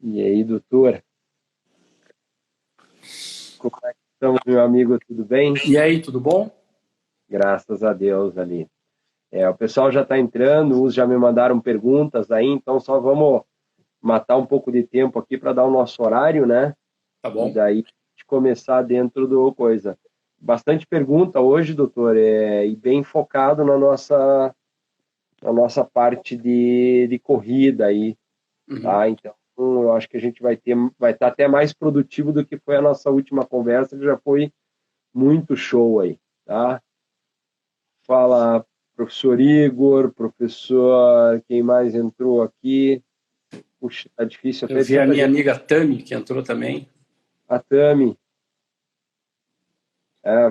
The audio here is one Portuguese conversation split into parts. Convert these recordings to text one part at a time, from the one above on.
E aí, doutor? Como é que estamos, meu amigo? Tudo bem? E aí, tudo bom? Graças a Deus ali. O pessoal já está entrando, uns já me mandaram perguntas aí, então só vamos matar um pouco de tempo aqui para dar o nosso horário, né? Tá E bom? daí de começar dentro do coisa. Bastante pergunta hoje, doutor, e bem focado na nossa parte de corrida aí, Uhum. tá? Então, eu acho que a gente vai estar até mais produtivo do que foi a nossa última conversa, que já foi muito show aí, tá? Fala, professor Igor, professor, quem mais entrou aqui? Puxa, tá difícil Eu até de vi a tanta minha gente. amiga Tami, que entrou também. A Tami,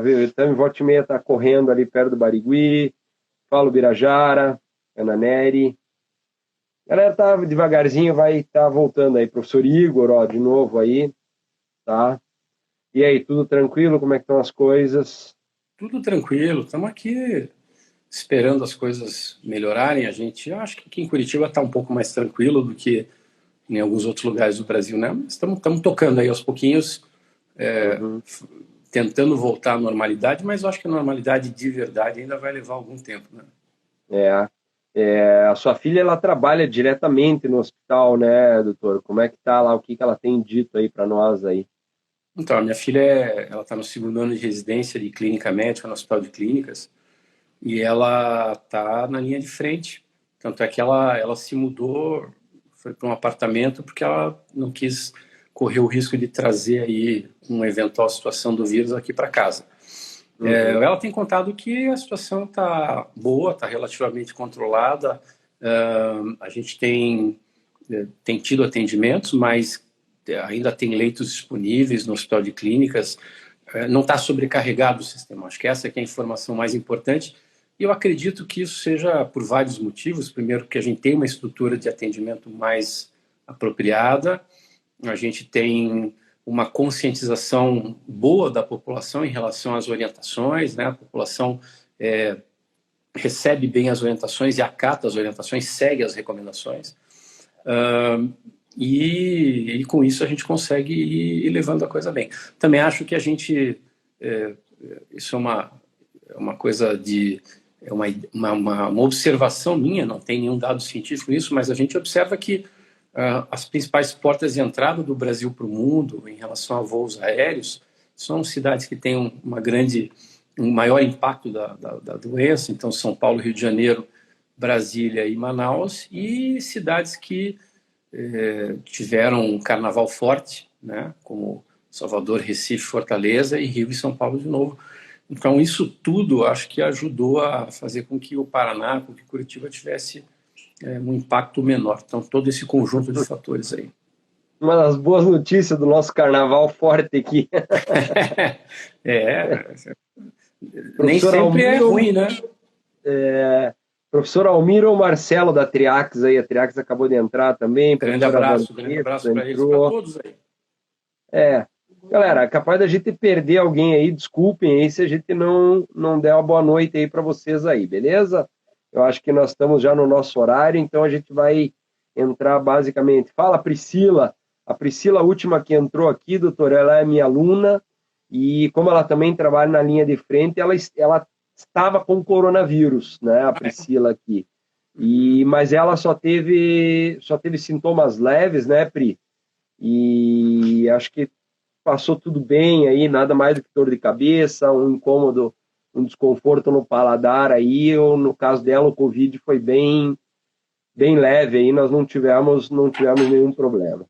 viu? A Tami volta e meia tá correndo ali perto do Barigui. Fala o Birajara, Ana Neri. A galera tá devagarzinho, vai estar voltando aí. Professor Igor, ó, de novo aí, tá? E aí, tudo tranquilo? Como é que estão as coisas? Tudo tranquilo, estamos aqui esperando as coisas melhorarem. Eu acho que aqui em Curitiba está um pouco mais tranquilo do que em alguns outros lugares do Brasil, né? Mas estamos tocando aí aos pouquinhos, Uhum. tentando voltar à normalidade, mas eu acho que a normalidade de verdade ainda vai levar algum tempo, né? É, a sua filha, ela trabalha diretamente no hospital, né, doutor? Como é que tá lá? O que que ela tem dito aí para nós aí? Então, a minha filha, ela está no segundo ano de residência de clínica médica no Hospital de Clínicas. E ela está na linha de frente. Tanto é que ela se mudou, foi para um apartamento porque ela não quis correr o risco de trazer aí uma eventual situação do vírus aqui para casa. Uhum. Ela tem contado que a situação está boa, está relativamente controlada. A gente tem tido atendimentos, mas ainda tem leitos disponíveis no Hospital de Clínicas. Não está sobrecarregado o sistema. Acho que essa é a informação mais importante. E eu acredito que isso seja por vários motivos. Primeiro, que a gente tem uma estrutura de atendimento mais apropriada, a gente tem uma conscientização boa da população em relação às orientações, né? A população recebe bem as orientações e acata as orientações, segue as recomendações. E com isso a gente consegue ir levando a coisa bem. Também acho que a gente isso é uma coisa de uma observação minha, não tem nenhum dado científico nisso, mas a gente observa que as principais portas de entrada do Brasil para o mundo em relação a voos aéreos são cidades que têm um maior impacto da doença, então São Paulo, Rio de Janeiro, Brasília e Manaus, e cidades que tiveram um carnaval forte, né, como Salvador, Recife, Fortaleza e Rio e São Paulo de novo. Então, isso tudo acho que ajudou a fazer com que o Paraná, com que Curitiba tivesse um impacto menor. Então, todo esse conjunto de fatores aí. Uma das boas notícias do nosso carnaval forte aqui. É, nem Professor sempre é Almiro, ruim, né? professor Almiro Marcelo da Triax aí, a Triax acabou de entrar também, professora Grande Vanessa abraço para eles, para entrou. todos aí. Galera, é capaz da gente perder alguém aí, desculpem aí se a gente não der uma boa noite aí para vocês aí, beleza? Eu acho que nós estamos já no nosso horário, então a gente vai entrar basicamente. Fala, Priscila. A Priscila, a última que entrou aqui, doutor, ela é minha aluna e como ela também trabalha na linha de frente, ela estava com coronavírus, né, a Priscila aqui. Mas ela só teve sintomas leves, né, Pri? E acho que passou tudo bem aí, nada mais do que dor de cabeça, um incômodo, um desconforto no paladar aí, ou no caso dela o Covid foi bem leve aí, nós não tivemos nenhum problema.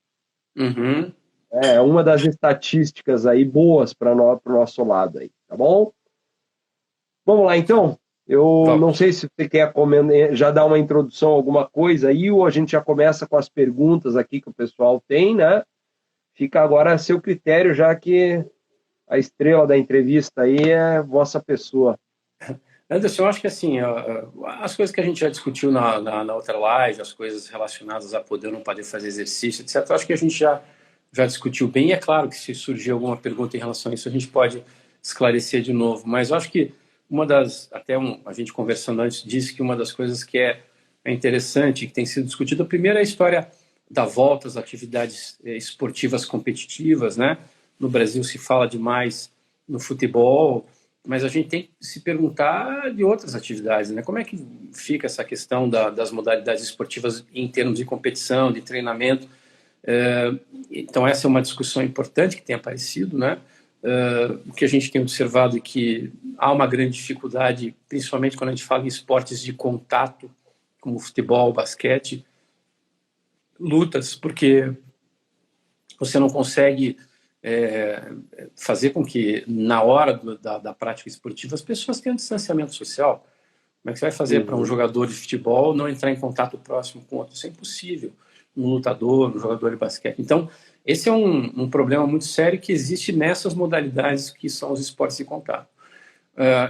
Uhum. É uma das estatísticas aí boas para o nosso lado aí, tá bom? Vamos lá então. Eu não Vamos. sei se você quer já dar uma introdução a alguma coisa aí, ou a gente já começa com as perguntas aqui que o pessoal tem, né? Fica agora a seu critério, já que a estrela da entrevista aí é vossa pessoa. Anderson, eu acho que assim, as coisas que a gente já discutiu na outra live, as coisas relacionadas a poder ou não poder fazer exercício, etc., eu acho que a gente já discutiu bem. E é claro que se surgir alguma pergunta em relação a isso, a gente pode esclarecer de novo. Mas eu acho que a gente conversando antes disse que uma das coisas que é interessante, que tem sido discutida, primeiro é a história da volta às atividades esportivas competitivas, né? No Brasil se fala demais no futebol, mas a gente tem que se perguntar de outras atividades, né? Como é que fica essa questão das modalidades esportivas em termos de competição, de treinamento? Então essa é uma discussão importante que tem aparecido, né? O que a gente tem observado é que há uma grande dificuldade, principalmente quando a gente fala em esportes de contato, como futebol, basquete, lutas, porque você não consegue fazer com que, na hora da prática esportiva, as pessoas tenham distanciamento social. Como é que você vai fazer para um jogador de futebol não entrar em contato próximo com outro? Isso é impossível. Um lutador, um jogador de basquete. Então, esse é um problema muito sério que existe nessas modalidades que são os esportes de contato.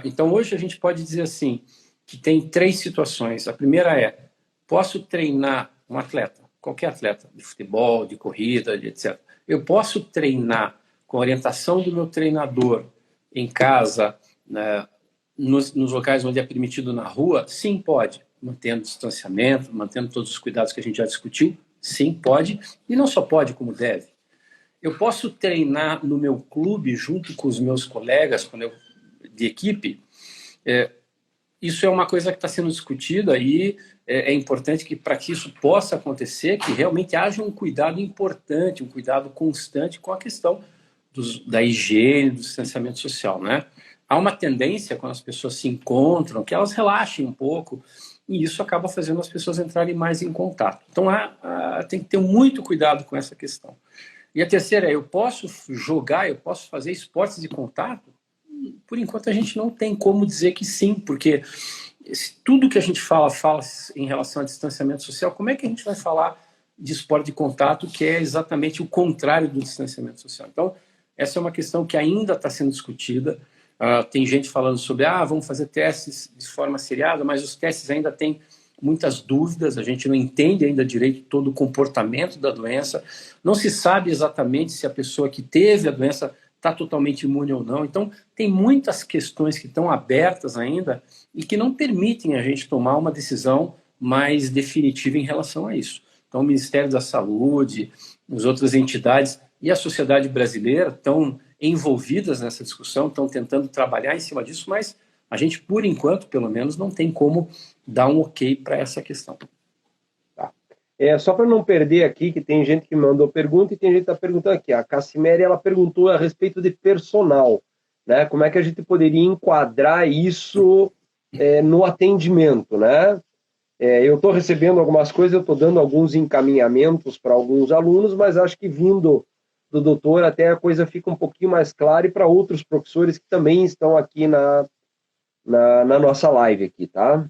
Então, hoje a gente pode dizer assim, que tem 3 situações. A primeira é, posso treinar um atleta, qualquer atleta, de futebol, de corrida, de etc. Eu posso treinar com a orientação do meu treinador em casa, né, nos locais onde é permitido na rua? Sim, pode. Mantendo distanciamento, mantendo todos os cuidados que a gente já discutiu? Sim, pode. E não só pode, como deve. Eu posso treinar no meu clube junto com os meus colegas de equipe? Isso é uma coisa que está sendo discutida e é importante que, para que isso possa acontecer, que realmente haja um cuidado importante, um cuidado constante com a questão da higiene, do distanciamento social, né? Há uma tendência, quando as pessoas se encontram, que elas relaxem um pouco, e isso acaba fazendo as pessoas entrarem mais em contato. Então, tem que ter muito cuidado com essa questão. E a terceira é, eu posso jogar, eu posso fazer esportes de contato? Por enquanto, a gente não tem como dizer que sim, porque tudo que a gente fala em relação a distanciamento social, como é que a gente vai falar de esporte de contato, que é exatamente o contrário do distanciamento social? Então, essa é uma questão que ainda está sendo discutida. Tem gente falando sobre, vamos fazer testes de forma seriada, mas os testes ainda têm muitas dúvidas, a gente não entende ainda direito todo o comportamento da doença, não se sabe exatamente se a pessoa que teve a doença está totalmente imune ou não. Então, tem muitas questões que estão abertas ainda e que não permitem a gente tomar uma decisão mais definitiva em relação a isso. Então, o Ministério da Saúde, as outras entidades e a sociedade brasileira estão envolvidas nessa discussão, estão tentando trabalhar em cima disso, mas a gente, por enquanto, pelo menos, não tem como dar um ok para essa questão. Tá. Só para não perder aqui, que tem gente que mandou pergunta e tem gente que está perguntando aqui. A Cassimere, ela perguntou a respeito de personal, né? Como é que a gente poderia enquadrar isso no atendimento, né? Eu estou recebendo algumas coisas, eu estou dando alguns encaminhamentos para alguns alunos, mas acho que vindo do doutor até a coisa fica um pouquinho mais clara e para outros professores que também estão aqui na nossa live aqui, tá?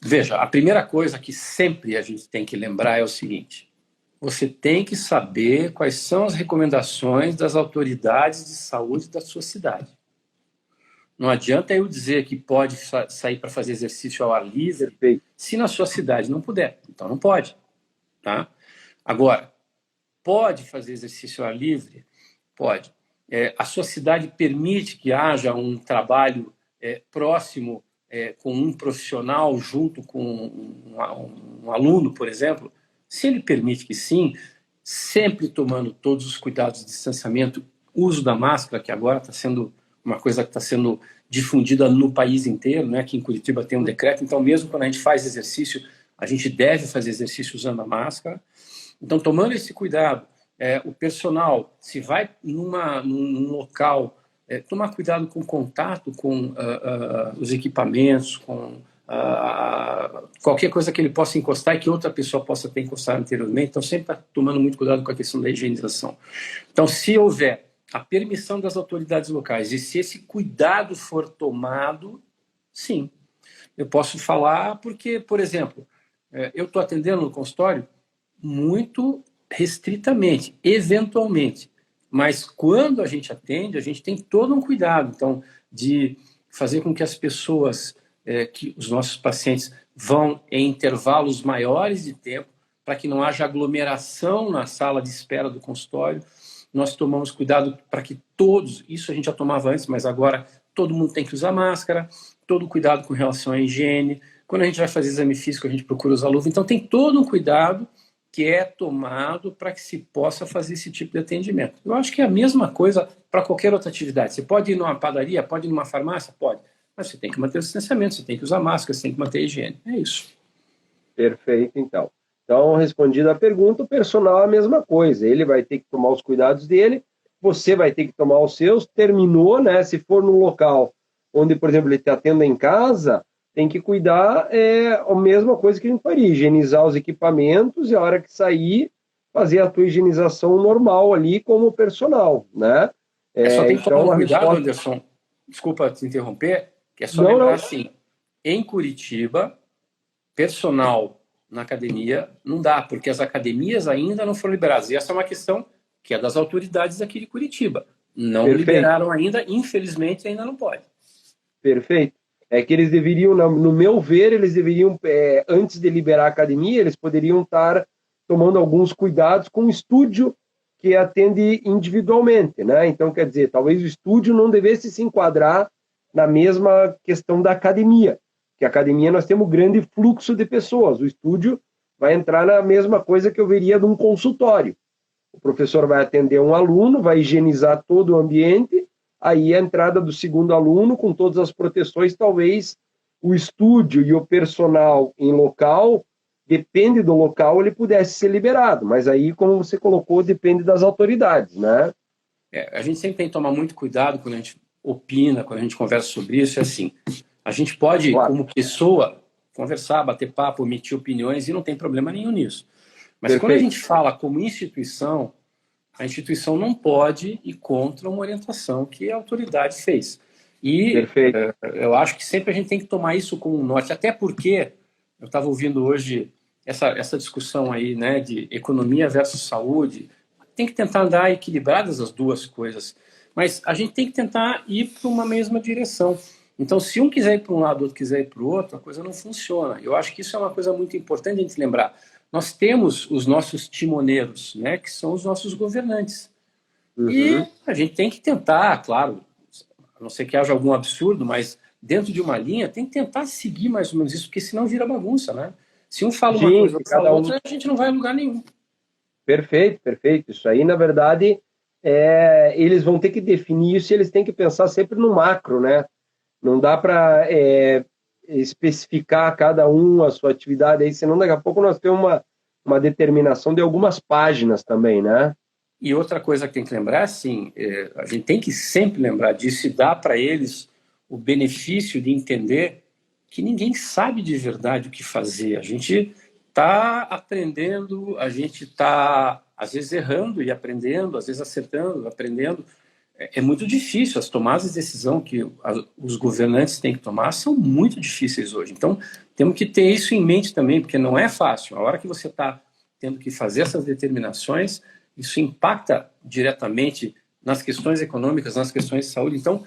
Veja, a primeira coisa que sempre a gente tem que lembrar é o seguinte: você tem que saber quais são as recomendações das autoridades de saúde da sua cidade. Não adianta eu dizer que pode sair para fazer exercício ao ar livre, se na sua cidade não puder. Então não pode. Tá? Agora, pode fazer exercício ao ar livre? Pode. A sua cidade permite que haja um trabalho próximo com um profissional junto com um aluno, por exemplo? Se ele permite que sim, sempre tomando todos os cuidados de distanciamento, uso da máscara, que agora está sendo uma coisa que está sendo difundida no país inteiro, né? Aqui em Curitiba tem um decreto, então mesmo quando a gente faz exercício, a gente deve fazer exercício usando a máscara. Então, tomando esse cuidado, o personal, se vai num local, tomar cuidado com o contato com os equipamentos, com qualquer coisa que ele possa encostar e que outra pessoa possa ter encostado anteriormente. Então, sempre está tomando muito cuidado com a questão da higienização. Então, se houver a permissão das autoridades locais e se esse cuidado for tomado, sim. Eu posso falar porque, por exemplo, eu estou atendendo no consultório muito restritamente, eventualmente. Mas quando a gente atende, a gente tem todo um cuidado, então, de fazer com que as pessoas, que os nossos pacientes vão em intervalos maiores de tempo, para que não haja aglomeração na sala de espera do consultório. Nós tomamos cuidado para que todos, isso a gente já tomava antes, mas agora todo mundo tem que usar máscara, todo cuidado com relação à higiene. Quando a gente vai fazer exame físico, a gente procura usar luva. Então, tem todo um cuidado que é tomado para que se possa fazer esse tipo de atendimento. Eu acho que é a mesma coisa para qualquer outra atividade. Você pode ir numa padaria, pode ir numa farmácia? Pode. Mas você tem que manter o distanciamento, você tem que usar máscara, você tem que manter a higiene. É isso. Perfeito, então. Então, respondida a pergunta, o personal é a mesma coisa. Ele vai ter que tomar os cuidados dele, você vai ter que tomar os seus. Terminou, né? Se for num local onde, por exemplo, ele está tendo em casa, tem que cuidar, a mesma coisa que a gente faria, higienizar os equipamentos e a hora que sair, fazer a tua higienização normal ali como personal, né? Só tem que tomar Então, um a cuidado, resposta... Anderson, desculpa te interromper, que é só Não, lembrar não. assim, em Curitiba, personal na academia não dá, porque as academias ainda não foram liberadas. E essa é uma questão que é das autoridades aqui de Curitiba. Não Perfeito. liberaram ainda, infelizmente ainda não pode. Perfeito. É que eles deveriam, no meu ver, eles deveriam, antes de liberar a academia, eles poderiam estar tomando alguns cuidados com o estúdio que atende individualmente, né? Então, quer dizer, talvez o estúdio não devesse se enquadrar na mesma questão da academia, que a academia nós temos grande fluxo de pessoas, o estúdio vai entrar na mesma coisa que eu veria num consultório. O professor vai atender um aluno, vai higienizar todo o ambiente, aí a entrada do segundo aluno, com todas as proteções, talvez o estúdio e o personal em local, depende do local, ele pudesse ser liberado, mas aí, como você colocou, depende das autoridades, né? A gente sempre tem que tomar muito cuidado quando a gente opina, quando a gente conversa sobre isso, é assim, a gente pode, Claro. como pessoa, conversar, bater papo, emitir opiniões, e não tem problema nenhum nisso. Mas Perfeito. quando a gente fala como instituição, a instituição não pode ir contra uma orientação que a autoridade fez. E eu acho que sempre a gente tem que tomar isso como um norte, até porque eu estava ouvindo hoje essa discussão aí, né, de economia versus saúde. Tem que tentar andar equilibradas as duas coisas, mas a gente tem que tentar ir para uma mesma direção. Então, se um quiser ir para um lado, o outro quiser ir para o outro, a coisa não funciona. Eu acho que isso é uma coisa muito importante a gente lembrar. Nós temos os nossos timoneiros, né, que são os nossos governantes. Uhum. E a gente tem que tentar, claro, a não ser que haja algum absurdo, mas dentro de uma linha, tem que tentar seguir mais ou menos isso, porque senão vira bagunça, né? Se um fala uma coisa, outro fala outra, a gente não vai a lugar nenhum. Perfeito, perfeito. Isso aí, na verdade, eles vão ter que definir isso e eles têm que pensar sempre no macro, né? Não dá para especificar cada um a sua atividade aí, senão daqui a pouco nós temos uma determinação de algumas páginas também, né? E outra coisa que tem que lembrar, assim, a gente tem que sempre lembrar disso e dar para eles o benefício de entender que ninguém sabe de verdade o que fazer. A gente está aprendendo, a gente está, às vezes, errando e aprendendo, às vezes acertando, aprendendo. É muito difícil. As tomadas de decisão que os governantes têm que tomar são muito difíceis hoje. Então, temos que ter isso em mente também, porque não é fácil. A hora que você está tendo que fazer essas determinações, isso impacta diretamente nas questões econômicas, nas questões de saúde. Então,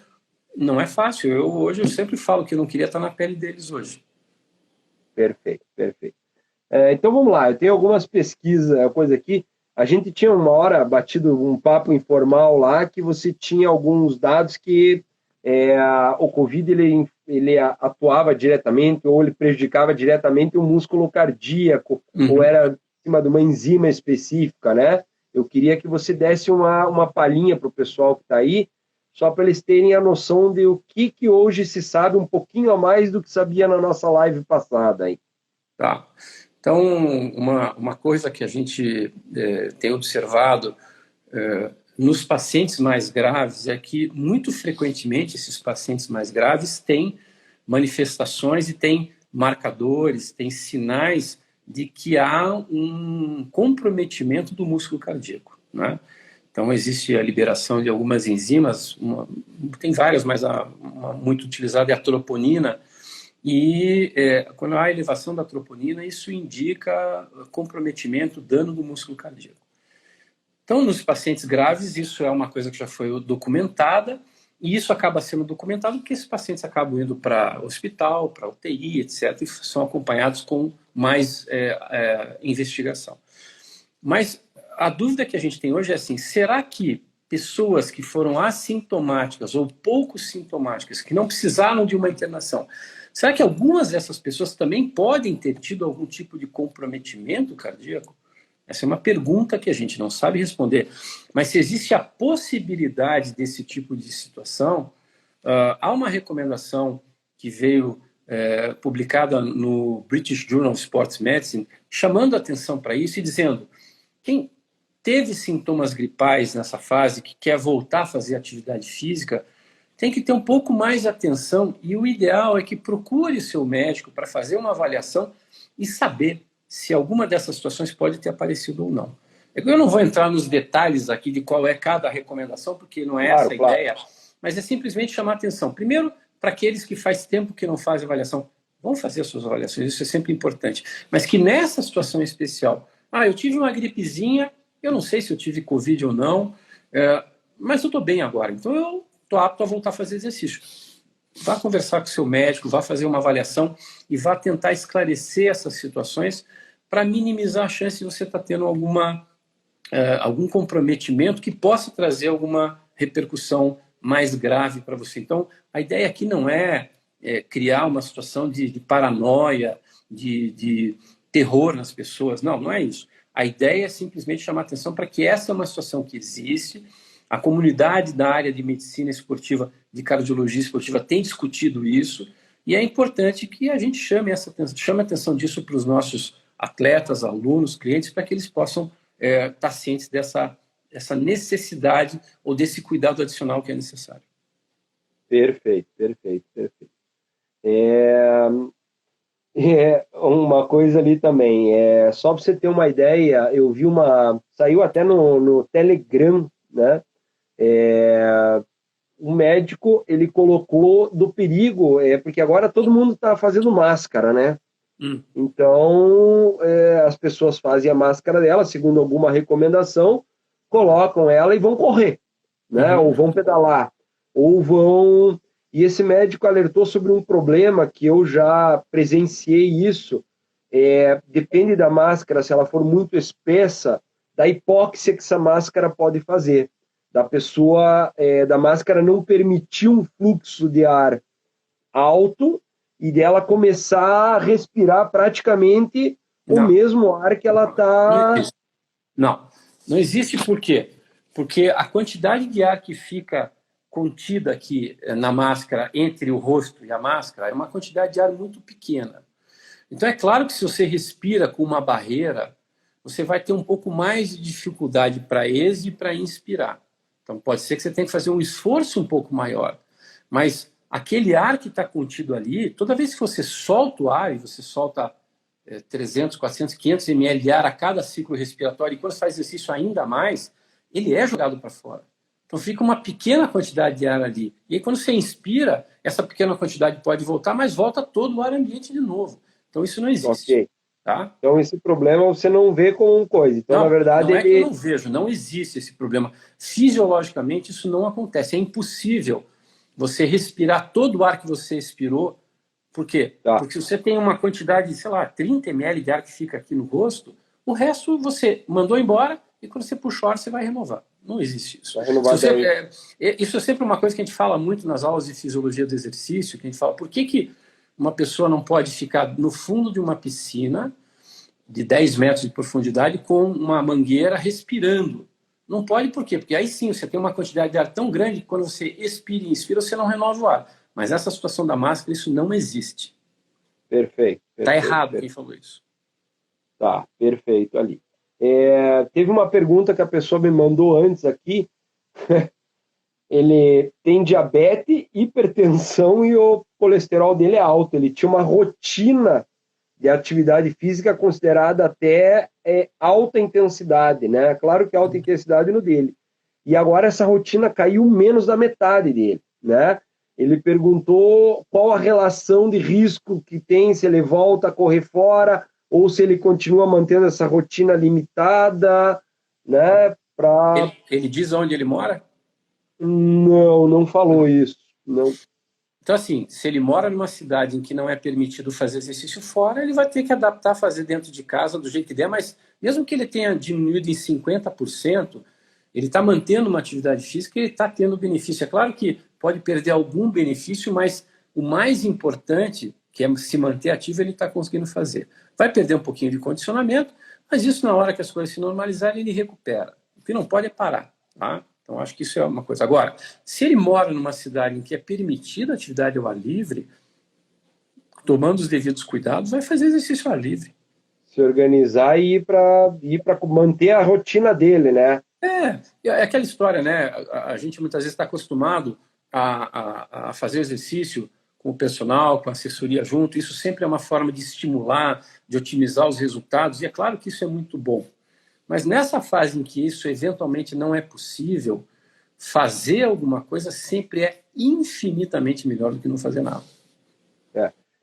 não é fácil. Hoje eu sempre falo que eu não queria estar na pele deles hoje. Perfeito, perfeito. Então vamos lá, eu tenho algumas pesquisas, coisa aqui. A gente tinha uma hora batido um papo informal lá que você tinha alguns dados que o Covid ele atuava diretamente ou ele prejudicava diretamente o músculo cardíaco ou era em cima de uma enzima específica, né? Eu queria que você desse uma palhinha para o pessoal que está aí, só para eles terem a noção de o que hoje se sabe um pouquinho a mais do que sabia na nossa live passada aí. Tá. Então, uma coisa que a gente tem observado nos pacientes mais graves é que, muito frequentemente, esses pacientes mais graves têm manifestações e têm marcadores, têm sinais de que há um comprometimento do músculo cardíaco, né? Então, existe a liberação de algumas enzimas, tem várias, mas uma muito utilizada é a troponina, e quando há elevação da troponina, isso indica comprometimento, dano do músculo cardíaco. Então, nos pacientes graves, isso é uma coisa que já foi documentada, e isso acaba sendo documentado porque esses pacientes acabam indo para hospital, para UTI, etc., e são acompanhados com mais investigação. Mas a dúvida que a gente tem hoje é assim, será que pessoas que foram assintomáticas ou pouco sintomáticas, que não precisaram de uma internação, será que algumas dessas pessoas também podem ter tido algum tipo de comprometimento cardíaco? Essa é uma pergunta que a gente não sabe responder. Mas se existe a possibilidade desse tipo de situação, há uma recomendação que veio publicada no British Journal of Sports Medicine, chamando atenção para isso e dizendo: quem teve sintomas gripais nessa fase, que quer voltar a fazer atividade física, tem que ter um pouco mais de atenção, e o ideal é que procure seu médico para fazer uma avaliação e saber se alguma dessas situações pode ter aparecido ou não. Eu não vou entrar nos detalhes aqui de qual é cada recomendação, porque não é essa a ideia, mas é simplesmente chamar atenção. Primeiro, para aqueles que faz tempo que não fazem avaliação, vão fazer as suas avaliações, isso é sempre importante. Mas que nessa situação especial, eu tive uma gripezinha, eu não sei se eu tive Covid ou não, mas eu estou bem agora, então eu estou apto a voltar a fazer exercício. Vá conversar com o seu médico, vá fazer uma avaliação e vá tentar esclarecer essas situações para minimizar a chance de você estar tendo algum comprometimento que possa trazer alguma repercussão mais grave para você. Então, a ideia aqui não é criar uma situação de paranoia, de terror nas pessoas. Não, não é isso. A ideia é simplesmente chamar atenção para que essa é uma situação que existe. A comunidade da área de medicina esportiva, de cardiologia esportiva, tem discutido isso, e é importante que a gente chame a atenção disso para os nossos atletas, alunos, clientes, para que eles possam estar cientes dessa necessidade ou desse cuidado adicional que é necessário. Perfeito. Uma coisa ali também, só para você ter uma ideia, eu vi saiu até no Telegram, né? O médico, ele colocou do perigo, porque agora todo mundo está fazendo máscara, né? Então, as pessoas fazem a máscara dela, segundo alguma recomendação, colocam ela e vão correr, né? Ou vão pedalar, ou vão... E esse médico alertou sobre um problema que eu já presenciei isso, depende da máscara, se ela for muito espessa, da hipóxia que essa máscara pode fazer. Da pessoa, da máscara não permitir um fluxo de ar alto e dela começar a respirar praticamente o mesmo ar que ela está... Não existe por quê? Porque a quantidade de ar que fica contida aqui na máscara, entre o rosto e a máscara, é uma quantidade de ar muito pequena. Então é claro que se você respira com uma barreira, você vai ter um pouco mais de dificuldade para exalar e para inspirar. Então, pode ser que você tenha que fazer um esforço um pouco maior. Mas aquele ar que está contido ali, toda vez que você solta o ar, e você solta 300, 400, 500 ml de ar a cada ciclo respiratório, e quando você faz exercício ainda mais, ele é jogado para fora. Então, fica uma pequena quantidade de ar ali. E aí, quando você inspira, essa pequena quantidade pode voltar, mas volta todo o ar ambiente de novo. Então, isso não existe. Ok. Tá? Então, esse problema você não vê como coisa. Então, não, na verdade... Não é que eu não vejo, não existe esse problema. Fisiologicamente, isso não acontece. É impossível você respirar todo o ar que você expirou. Por quê? Porque você tem uma quantidade de, 30 ml de ar que fica aqui no rosto, o resto você mandou embora e quando você puxa o ar, você vai renovar. Não existe isso. Isso é sempre uma coisa que a gente fala muito nas aulas de fisiologia do exercício, que a gente fala, por que uma pessoa não pode ficar no fundo de uma piscina de 10 metros de profundidade com uma mangueira respirando? Não pode, por quê? Porque aí sim, você tem uma quantidade de ar tão grande que quando você expira e inspira, você não renova o ar. Mas essa situação da máscara, isso não existe. Perfeito. Está errado quem falou isso. Tá, perfeito ali. Teve uma pergunta que a pessoa me mandou antes aqui. Ele tem diabetes, hipertensão e o colesterol dele é alto. Ele tinha uma rotina de atividade física considerada até alta intensidade, né? Claro que alta intensidade no dele. E agora essa rotina caiu menos da metade dele, né? Ele perguntou qual a relação de risco que tem, se ele volta a correr fora ou se ele continua mantendo essa rotina limitada, né? Ele diz onde ele mora? Não falou isso. Não. Então, assim, se ele mora numa cidade em que não é permitido fazer exercício fora, ele vai ter que adaptar a fazer dentro de casa do jeito que der, mas mesmo que ele tenha diminuído em 50%, ele está mantendo uma atividade física e ele está tendo benefício. É claro que pode perder algum benefício, mas o mais importante, que é se manter ativo, ele está conseguindo fazer. Vai perder um pouquinho de condicionamento, Mas isso, na hora que as coisas se normalizarem, ele recupera. O que não pode é parar. Tá? Então, acho que isso é uma coisa. Agora, se ele mora numa cidade em que é permitida a atividade ao ar livre, tomando os devidos cuidados, vai fazer exercício ao ar livre. Se organizar e ir para manter a rotina dele, né? É aquela história, né? A gente muitas vezes está acostumado a fazer exercício com o personal, com a assessoria junto. Isso sempre é uma forma de estimular, de otimizar os resultados, e é claro que isso é muito bom. Mas nessa fase em que isso eventualmente não é possível, fazer alguma coisa sempre é infinitamente melhor do que não fazer nada.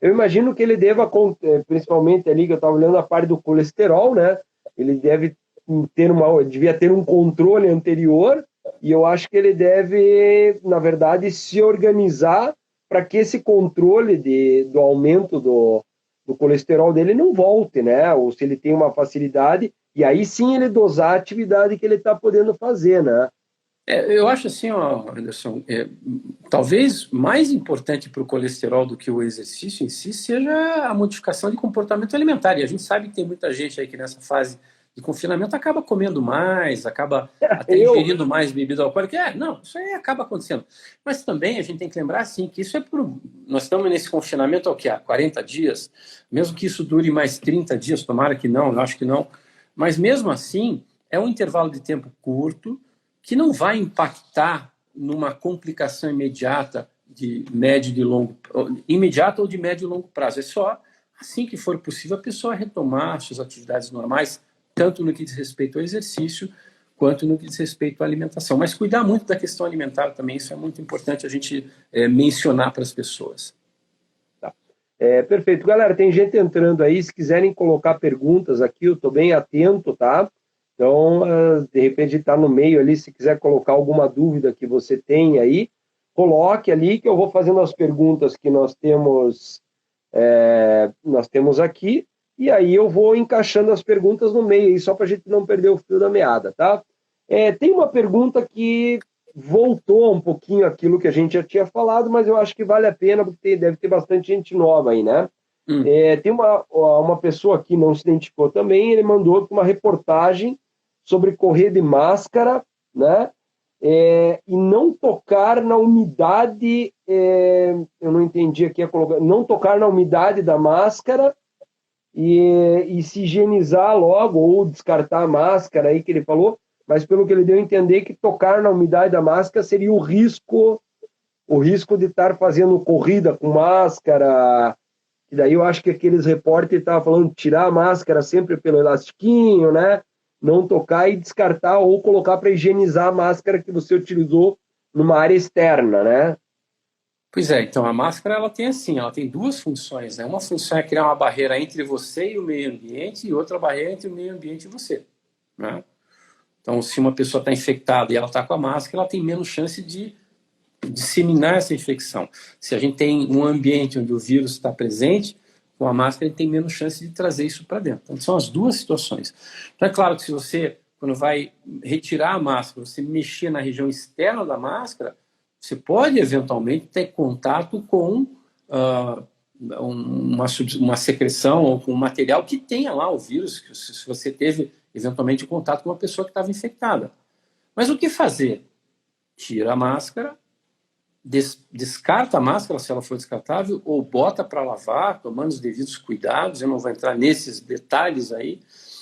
Eu imagino que ele deva, principalmente ali, que eu estava olhando a parte do colesterol, né? Ele devia ter um controle anterior, e eu acho que ele deve, na verdade, se organizar para que esse controle do aumento do colesterol dele não volte, né? Ou se ele tem uma facilidade, e aí sim ele dosar a atividade que ele está podendo fazer, né? Eu acho assim, ó, Anderson, talvez mais importante para o colesterol do que o exercício em si seja a modificação de comportamento alimentar. E a gente sabe que tem muita gente aí que nessa fase de confinamento acaba comendo mais, acaba até ingerindo mais bebida alcoólica. Não, isso aí acaba acontecendo. Mas também a gente tem que lembrar assim, que isso nós estamos nesse confinamento há 40 dias, mesmo que isso dure mais 30 dias, tomara que não, eu acho que não. Mas mesmo assim, é um intervalo de tempo curto, que não vai impactar numa complicação imediata de médio e longo, imediata ou de médio e longo prazo. É só assim que for possível a pessoa retomar suas atividades normais, tanto no que diz respeito ao exercício, quanto no que diz respeito à alimentação. Mas cuidar muito da questão alimentar também, isso é muito importante a gente mencionar para as pessoas. Tá. Perfeito. Galera, tem gente entrando aí, se quiserem colocar perguntas aqui, eu estou bem atento, tá? Então, de repente, está no meio ali, se quiser colocar alguma dúvida que você tem aí, coloque ali que eu vou fazendo as perguntas que nós temos aqui, e aí eu vou encaixando as perguntas no meio, aí, só para a gente não perder o fio da meada, tá? Tem uma pergunta que voltou um pouquinho aquilo que a gente já tinha falado, mas eu acho que vale a pena, porque deve ter bastante gente nova aí, né? Tem uma pessoa que não se identificou também, ele mandou uma reportagem sobre correr de máscara, né? E não tocar na umidade, eu não entendi aqui, não tocar na umidade da máscara e se higienizar logo, ou descartar a máscara aí que ele falou, mas pelo que ele deu a entender que tocar na umidade da máscara seria o risco de estar fazendo corrida com máscara, e daí eu acho que aqueles repórteres estavam falando de tirar a máscara sempre pelo elastiquinho, né? Não tocar e descartar ou colocar para higienizar a máscara que você utilizou numa área externa, né? Pois é, então a máscara ela tem duas funções, né? Uma função é criar uma barreira entre você e o meio ambiente e outra barreira entre o meio ambiente e você, né? Então, se uma pessoa está infectada e ela está com a máscara, ela tem menos chance de disseminar essa infecção. Se a gente tem um ambiente onde o vírus está presente, com a máscara ele tem menos chance de trazer isso para dentro. Então, são as duas situações. Então, é claro que se você, quando vai retirar a máscara, você mexer na região externa da máscara, você pode, eventualmente, ter contato com uma secreção ou com um material que tenha lá o vírus, se você teve, eventualmente, contato com uma pessoa que estava infectada. Mas o que fazer? Tira a máscara, descarta a máscara se ela for descartável, ou bota para lavar, tomando os devidos cuidados. Eu não vou entrar nesses detalhes aí.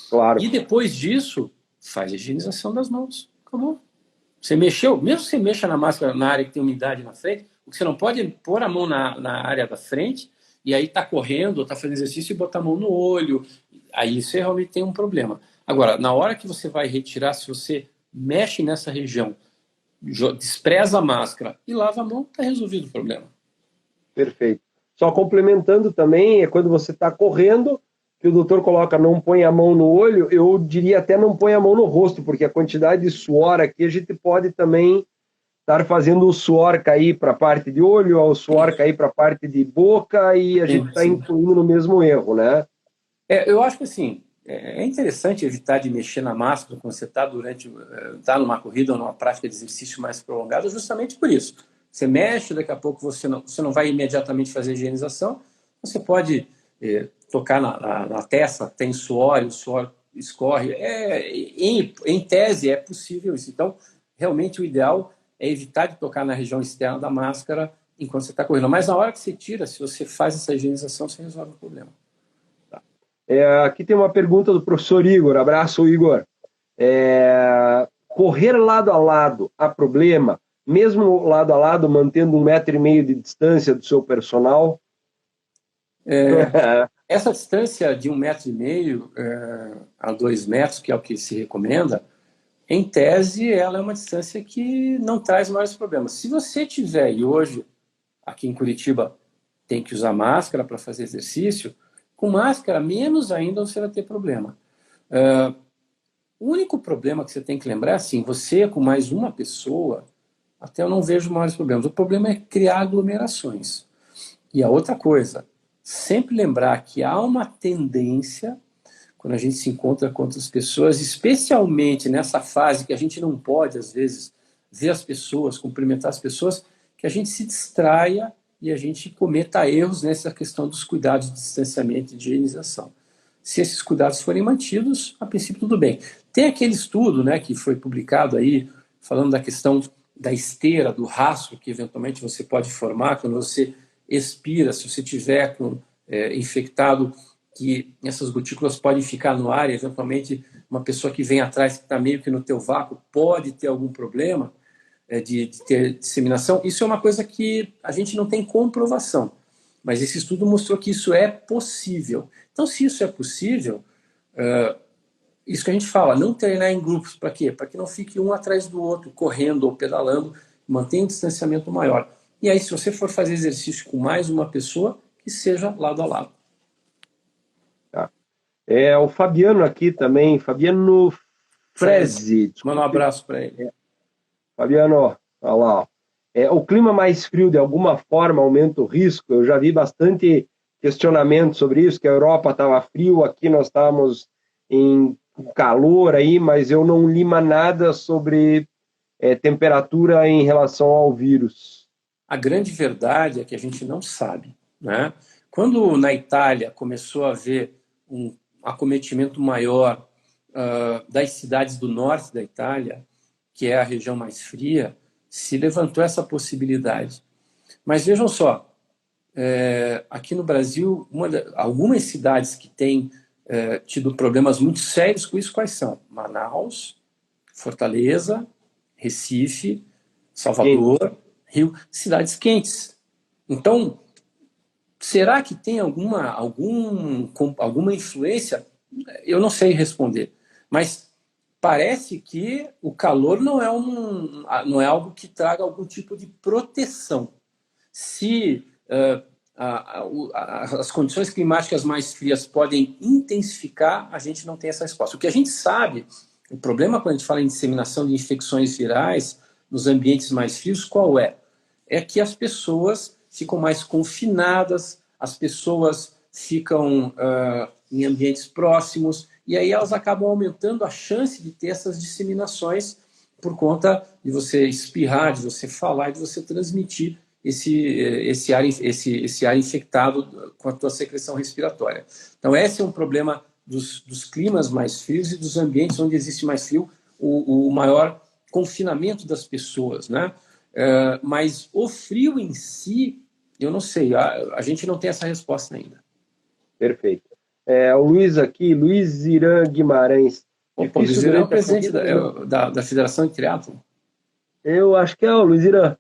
Claro. E depois disso, faz a higienização das mãos. Acabou. Você mexeu, mesmo que você mexa na máscara na área que tem umidade na frente, o que você não pode é pôr a mão na área da frente e aí tá correndo ou tá fazendo exercício e botar a mão no olho. Aí você realmente tem um problema. Agora, na hora que você vai retirar, se você mexe nessa região, despreza a máscara e lava a mão, está resolvido o problema. Perfeito. Só complementando também, é quando você está correndo, que o doutor coloca não põe a mão no olho, eu diria até não põe a mão no rosto, porque a quantidade de suor aqui, a gente pode também estar fazendo o suor cair para a parte de olho, o suor cair para a parte de boca, e a gente está incluindo no mesmo erro, né? Eu acho que assim, é interessante evitar de mexer na máscara quando você está numa corrida ou numa prática de exercício mais prolongada, justamente por isso. Você mexe, daqui a pouco você não vai imediatamente fazer higienização, você pode tocar na testa, tem suor, e o suor escorre. Em tese, é possível isso. Então, realmente, o ideal é evitar de tocar na região externa da máscara enquanto você está correndo. Mas na hora que você tira, se você faz essa higienização, você resolve o problema. Tá. Aqui tem uma pergunta do professor Igor. Abraço, Igor. Correr lado a lado há problema, mesmo lado a lado, mantendo 1,5 metro de distância do seu personal? Essa distância de 1,5 metro a 2 metros, que é o que se recomenda, em tese, ela é uma distância que não traz maiores problemas. Se você tiver, e hoje, aqui em Curitiba, tem que usar máscara para fazer exercício, com máscara, menos ainda você vai ter problema. O único problema que você tem que lembrar é assim, você com mais uma pessoa, até eu não vejo maiores problemas. O problema é criar aglomerações. E a outra coisa, sempre lembrar que há uma tendência, quando a gente se encontra com outras pessoas, especialmente nessa fase que a gente não pode, às vezes, ver as pessoas, cumprimentar as pessoas, que a gente se distraia e a gente cometa erros nessa questão dos cuidados de distanciamento e de higienização. Se esses cuidados forem mantidos, a princípio tudo bem. Tem aquele estudo, né, que foi publicado aí, falando da questão da esteira, do rastro que eventualmente você pode formar quando você expira, se você tiver infectado, que essas gotículas podem ficar no ar, e eventualmente uma pessoa que vem atrás, que está meio que no teu vácuo, pode ter algum problema de ter disseminação. Isso é uma coisa que a gente não tem comprovação, mas esse estudo mostrou que isso é possível. Então, se isso é possível, isso que a gente fala, não treinar em grupos, para quê? Para que não fique um atrás do outro, correndo ou pedalando, mantenha um distanciamento maior. E aí, se você for fazer exercício com mais uma pessoa, que seja lado a lado. Tá. O Fabiano aqui também, Fabiano Freze. Manda um abraço para ele. Fabiano, olha lá. Ó. O clima mais frio, de alguma forma, aumenta o risco? Eu já vi bastante questionamento sobre isso, que a Europa estava frio, aqui nós estávamos em calor aí, mas eu não li mais nada sobre temperatura em relação ao vírus. A grande verdade é que a gente não sabe, né? Quando na Itália começou a haver um acometimento maior das cidades do norte da Itália, que é a região mais fria, se levantou essa possibilidade. Mas vejam só, aqui no Brasil, algumas cidades que têm tido problemas muito sérios com isso, quais são? Manaus, Fortaleza, Recife, Salvador, Rio, cidades quentes. Então, será que tem alguma influência? Eu não sei responder, mas parece que o calor não é algo que traga algum tipo de proteção. Se as condições climáticas mais frias podem intensificar, a gente não tem essa resposta. O que a gente sabe, o problema quando a gente fala em disseminação de infecções virais nos ambientes mais frios, qual é? É que as pessoas ficam mais confinadas, as pessoas ficam em ambientes próximos, e aí elas acabam aumentando a chance de ter essas disseminações por conta de você espirrar, de você falar, de você transmitir esse ar infectado com a tua secreção respiratória. Então, esse é um problema dos climas mais frios e dos ambientes onde existe mais frio, o maior confinamento das pessoas, né? Mas o frio em si, eu não sei, a gente não tem essa resposta ainda. Perfeito. O Luiz aqui, Luiz Irã Guimarães. Opa, o Luiz Irã é o presidente da Federação de Triatlon. Eu acho que é o Luiz Irã.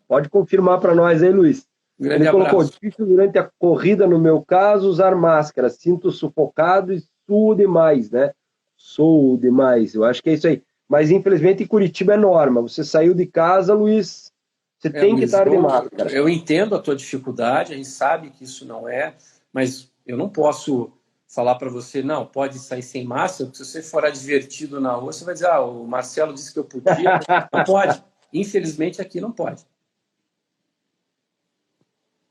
Pode confirmar para nós aí, Luiz. Grande Ele abraço. colocou, difícil durante a corrida, no meu caso, usar máscara. Sinto sufocado e suo demais, né? Suo demais, eu acho que é isso aí. Mas, infelizmente, em Curitiba é norma. Você saiu de casa, Luiz, você tem que estar de máscara. Eu entendo a tua dificuldade, a gente sabe que isso não é, mas eu não posso falar para você, não, pode sair sem máscara, porque se você for advertido na rua, você vai dizer, o Marcelo disse que eu podia. Não pode. Infelizmente, aqui não pode.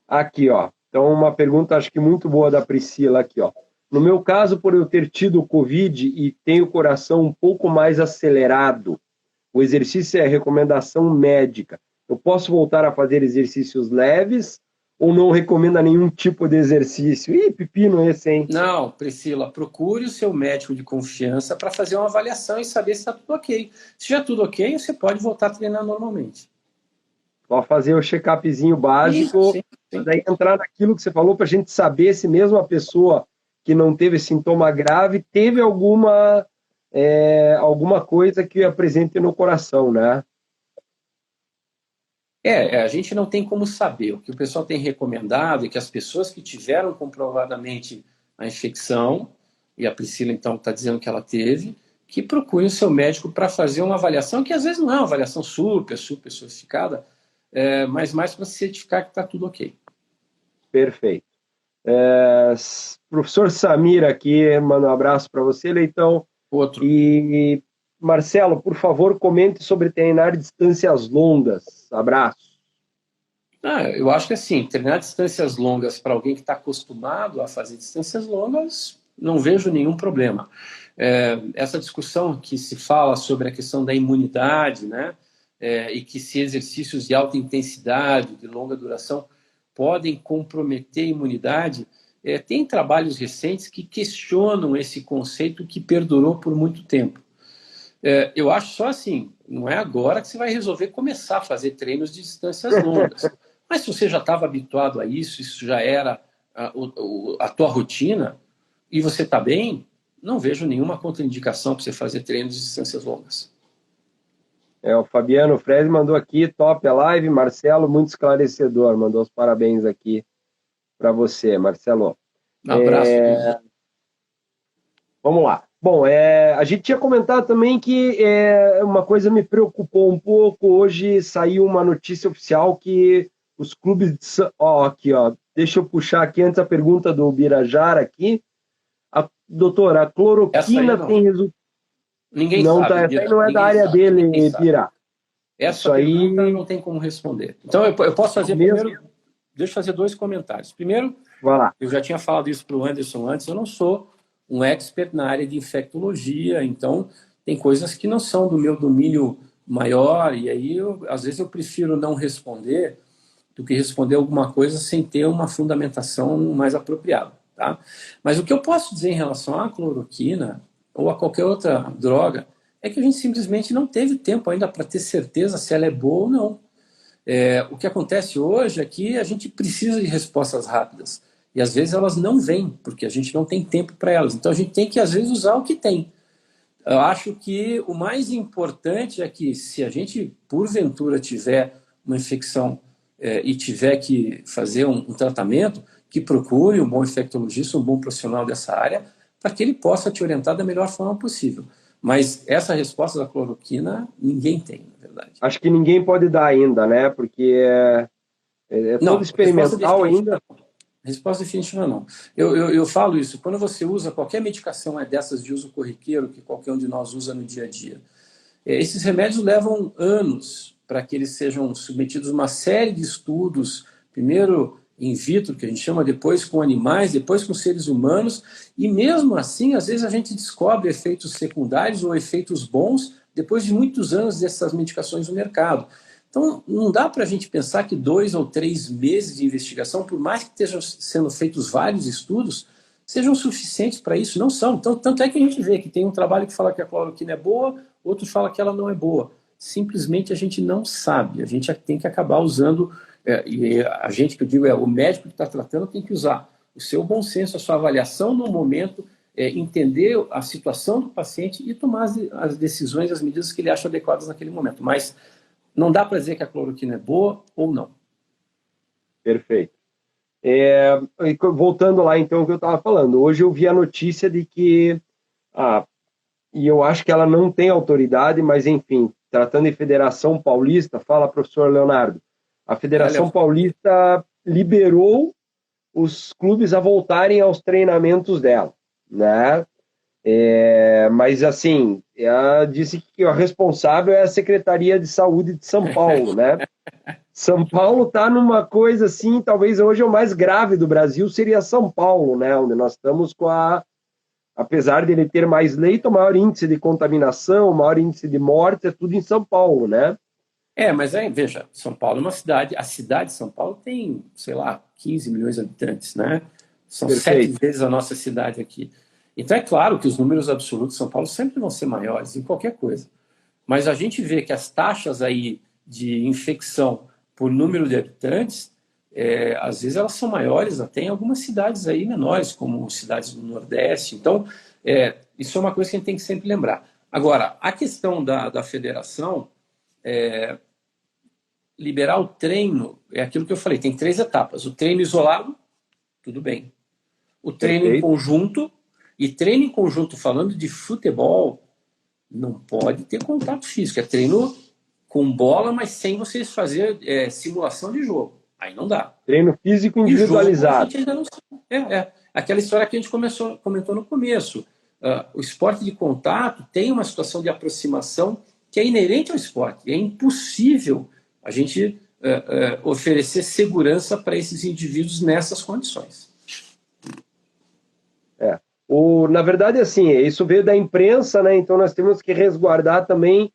Aqui, ó. Então, uma pergunta, acho que muito boa da Priscila aqui, ó. No meu caso, por eu ter tido Covid e tenho o coração um pouco mais acelerado, o exercício é recomendação médica. Eu posso voltar a fazer exercícios leves ou não recomenda nenhum tipo de exercício? Ih, pepino esse, hein? Não, Priscila, procure o seu médico de confiança para fazer uma avaliação e saber se está tudo ok. Se já tudo ok, você pode voltar a treinar normalmente. Só fazer o check-upzinho Isso, básico, sim, sim. daí entrar naquilo que você falou para a gente saber se mesmo a pessoa que não teve sintoma grave teve alguma coisa que apresente no coração, né? A gente não tem como saber. O que o pessoal tem recomendado é que as pessoas que tiveram comprovadamente a infecção, e a Priscila então está dizendo que ela teve, que procure o seu médico para fazer uma avaliação, que às vezes não é uma avaliação super sofisticada, mas mais para certificar que está tudo ok. Perfeito. Professor Samir aqui, manda um abraço para você, Leitão. Outro. E Marcelo, por favor, comente sobre treinar distâncias longas. Abraço. Eu acho que assim, treinar distâncias longas para alguém que está acostumado a fazer distâncias longas, não vejo nenhum problema. Essa discussão que se fala sobre a questão da imunidade, né? E que se exercícios de alta intensidade, de longa duração, podem comprometer a imunidade, tem trabalhos recentes que questionam esse conceito que perdurou por muito tempo. Eu acho só assim, não é agora que você vai resolver começar a fazer treinos de distâncias longas. Mas se você já estava habituado a isso, isso já era a tua rotina, e você está bem, não vejo nenhuma contraindicação para você fazer treinos de distâncias longas. O Fabiano Fred mandou aqui, top a live. Marcelo, muito esclarecedor. Mandou os parabéns aqui para você, Marcelo. Um abraço. Vamos lá. Bom, a gente tinha comentado também que uma coisa me preocupou um pouco. Hoje saiu uma notícia oficial que os clubes de aqui, ó. Deixa eu puxar aqui antes a pergunta do Birajara aqui. Doutora, a cloroquina tem resultado. Ninguém não sabe. Essa aí não é da área dele, Bira. Essa pergunta não tem como responder. Então, eu posso fazer primeiro. Deixa eu fazer 2 comentários. Primeiro, eu já tinha falado isso para o Anderson antes, eu não sou um expert na área de infectologia, então tem coisas que não são do meu domínio maior, e aí, às vezes, eu prefiro não responder do que responder alguma coisa sem ter uma fundamentação mais apropriada. Tá? Mas o que eu posso dizer em relação à cloroquina ou a qualquer outra droga é que a gente simplesmente não teve tempo ainda para ter certeza se ela é boa ou não. O que acontece hoje é que a gente precisa de respostas rápidas. E às vezes elas não vêm, porque a gente não tem tempo para elas. Então a gente tem que, às vezes, usar o que tem. Eu acho que o mais importante é que, se a gente, porventura, tiver uma infecção e tiver que fazer um tratamento, que procure um bom infectologista, um bom profissional dessa área, para que ele possa te orientar da melhor forma possível. Mas essa resposta da cloroquina, ninguém tem, na verdade. Acho que ninguém pode dar ainda, né? Porque tudo experimental ainda. Resposta definitiva não. Eu falo isso, quando você usa qualquer medicação dessas de uso corriqueiro, que qualquer um de nós usa no dia a dia, esses remédios levam anos para que eles sejam submetidos a uma série de estudos, primeiro in vitro, que a gente chama, depois com animais, depois com seres humanos, e mesmo assim, às vezes a gente descobre efeitos secundários ou efeitos bons depois de muitos anos dessas medicações no mercado. Então, não dá para a gente pensar que 2 ou 3 meses de investigação, por mais que estejam sendo feitos vários estudos, sejam suficientes para isso. Não são. Então, tanto é que a gente vê que tem um trabalho que fala que a cloroquina é boa, outro fala que ela não é boa. Simplesmente a gente não sabe. A gente tem que acabar usando, e a gente, que eu digo, o médico que está tratando tem que usar o seu bom senso, a sua avaliação no momento, entender a situação do paciente e tomar as decisões, as medidas que ele acha adequadas naquele momento. Mas não dá para dizer que a cloroquina é boa ou não. Perfeito. Voltando lá, então, ao que eu estava falando. Hoje eu vi a notícia de que, e eu acho que ela não tem autoridade, mas, enfim, tratando em Federação Paulista, fala, professor Leonardo, a Federação Paulista liberou os clubes a voltarem aos treinamentos dela, né? Mas, assim, ela disse que a responsável é a Secretaria de Saúde de São Paulo, né? São Paulo está numa coisa assim, talvez hoje o mais grave do Brasil seria São Paulo, né? Onde nós estamos com apesar de ele ter mais leito, o maior índice de contaminação, o maior índice de morte, é tudo em São Paulo, né? Mas aí, veja, São Paulo é uma cidade, a cidade de São Paulo tem, sei lá, 15 milhões de habitantes, né? São 7 Perfeito. vezes a nossa cidade aqui. Então é claro que os números absolutos de São Paulo sempre vão ser maiores em qualquer coisa. Mas a gente vê que as taxas aí de infecção por número de habitantes, às vezes elas são maiores até em algumas cidades aí menores, como cidades do Nordeste. Então, isso é uma coisa que a gente tem que sempre lembrar. Agora, a questão da federação, liberar o treino, é aquilo que eu falei, tem 3 etapas. O treino isolado, tudo bem. O treino em Perfeito. conjunto, e treino em conjunto falando de futebol, não pode ter contato físico. É treino com bola, mas sem vocês fazer simulação de jogo. Aí não dá. Treino físico E jogo a individualizado. gente ainda não sabe. Aquela história que a gente comentou no começo. O esporte de contato tem uma situação de aproximação que é inerente ao esporte. É impossível a gente oferecer segurança para esses indivíduos nessas condições. Na verdade, assim, isso veio da imprensa, né? Então nós temos que resguardar também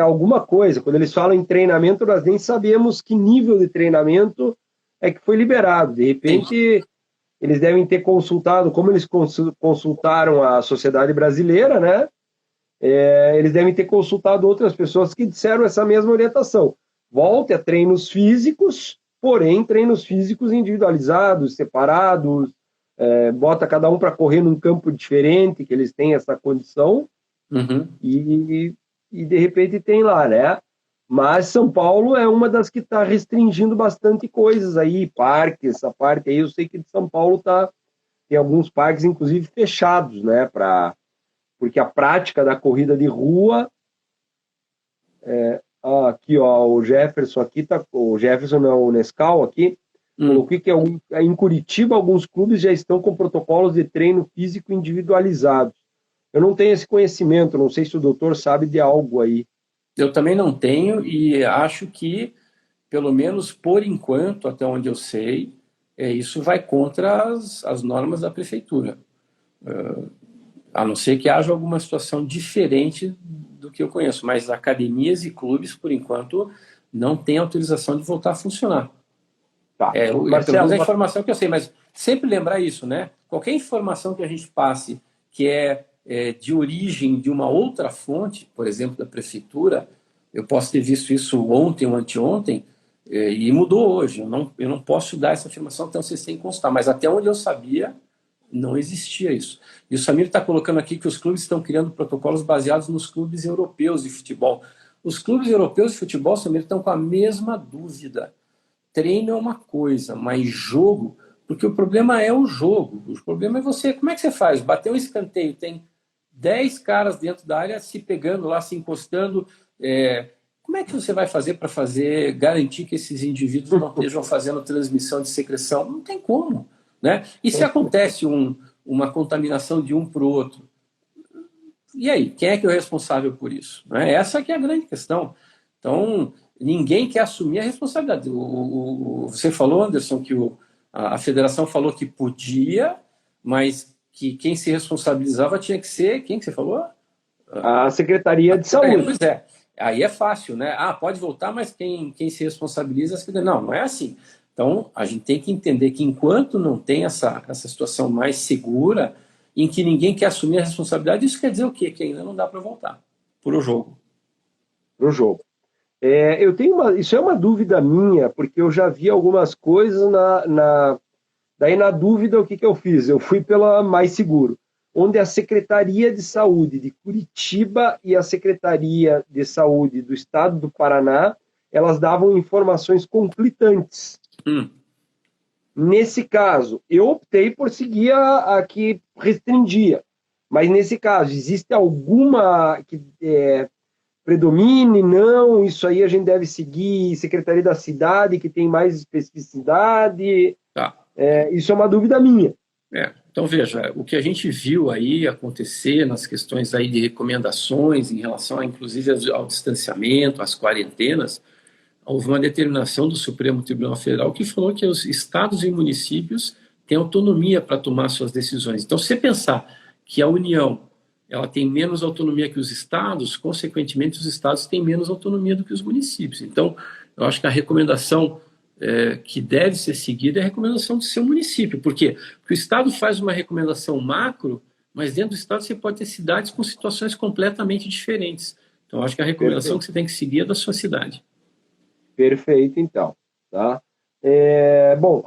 alguma coisa. Quando eles falam em treinamento, nós nem sabemos que nível de treinamento é que foi liberado. De repente, eles devem ter consultado, como eles consultaram a sociedade brasileira, né? Eles devem ter consultado outras pessoas que disseram essa mesma orientação. Volte a treinos físicos, porém treinos físicos individualizados, separados, bota cada um para correr num campo diferente, que eles têm essa condição, e de repente tem lá, né? Mas São Paulo é uma das que está restringindo bastante coisas aí, parques, essa parte aí, eu sei que de São Paulo tem alguns parques, inclusive, fechados, né? Porque a prática da corrida de rua... aqui, ó, o Jefferson aqui, o Jefferson não, o Nescau aqui, coloquei que em Curitiba alguns clubes já estão com protocolos de treino físico individualizados. Eu não tenho esse conhecimento, não sei se o doutor sabe de algo aí. Eu também não tenho e acho que, pelo menos por enquanto, até onde eu sei, isso vai contra as normas da prefeitura. A não ser que haja alguma situação diferente do que eu conheço, mas academias e clubes, por enquanto, não têm autorização de voltar a funcionar. Tá. Pelo menos a informação que eu sei, mas sempre lembrar isso, né? Qualquer informação que a gente passe que é de origem de uma outra fonte, por exemplo, da prefeitura, eu posso ter visto isso ontem ou anteontem, e mudou hoje. Eu não posso dar essa afirmação, então vocês têm que constar. Mas até onde eu sabia, não existia isso. E o Samir está colocando aqui que os clubes estão criando protocolos baseados nos clubes europeus de futebol. Os clubes europeus de futebol, Samir, estão com a mesma dúvida. Treino é uma coisa, mas jogo... Porque o problema é o jogo. O problema é você... Como é que você faz? Bater um escanteio, tem 10 caras dentro da área se pegando lá, se encostando. Como é que você vai fazer para garantir que esses indivíduos não estejam fazendo transmissão de secreção? Não tem como. Né? E se acontece uma contaminação de um para o outro? E aí? Quem é que é o responsável por isso? Né? Essa que é a grande questão. Então, ninguém quer assumir a responsabilidade. Você falou, Anderson, que a federação falou que podia, mas que quem se responsabilizava tinha que ser... Quem que você falou? A Secretaria de Saúde. Pois é. Aí é fácil, né? Pode voltar, mas quem se responsabiliza... Não é assim. Então, a gente tem que entender que enquanto não tem essa situação mais segura, em que ninguém quer assumir a responsabilidade, isso quer dizer o quê? Que ainda não dá para voltar para o jogo. Para o jogo. Isso é uma dúvida minha, porque eu já vi algumas coisas daí na dúvida o que eu fiz? Eu fui pela mais seguro, onde a Secretaria de Saúde de Curitiba e a Secretaria de Saúde do Estado do Paraná, elas davam informações conflitantes. Nesse caso, eu optei por seguir a que restringia, mas nesse caso, existe alguma que predomine? Não, isso aí a gente deve seguir Secretaria da Cidade, que tem mais especificidade. Tá. Isso é uma dúvida minha. Então, veja, o que a gente viu aí acontecer nas questões aí de recomendações em relação, inclusive, ao distanciamento, às quarentenas, houve uma determinação do Supremo Tribunal Federal que falou que os estados e municípios têm autonomia para tomar suas decisões. Então, se você pensar que a União ela tem menos autonomia que os estados, consequentemente, os estados têm menos autonomia do que os municípios. Então, eu acho que a recomendação que deve ser seguida é a recomendação do seu município. Por quê? Porque o estado faz uma recomendação macro, mas dentro do estado você pode ter cidades com situações completamente diferentes. Então, eu acho que a recomendação que você tem que seguir é da sua cidade. Perfeito, então. Tá? Bom,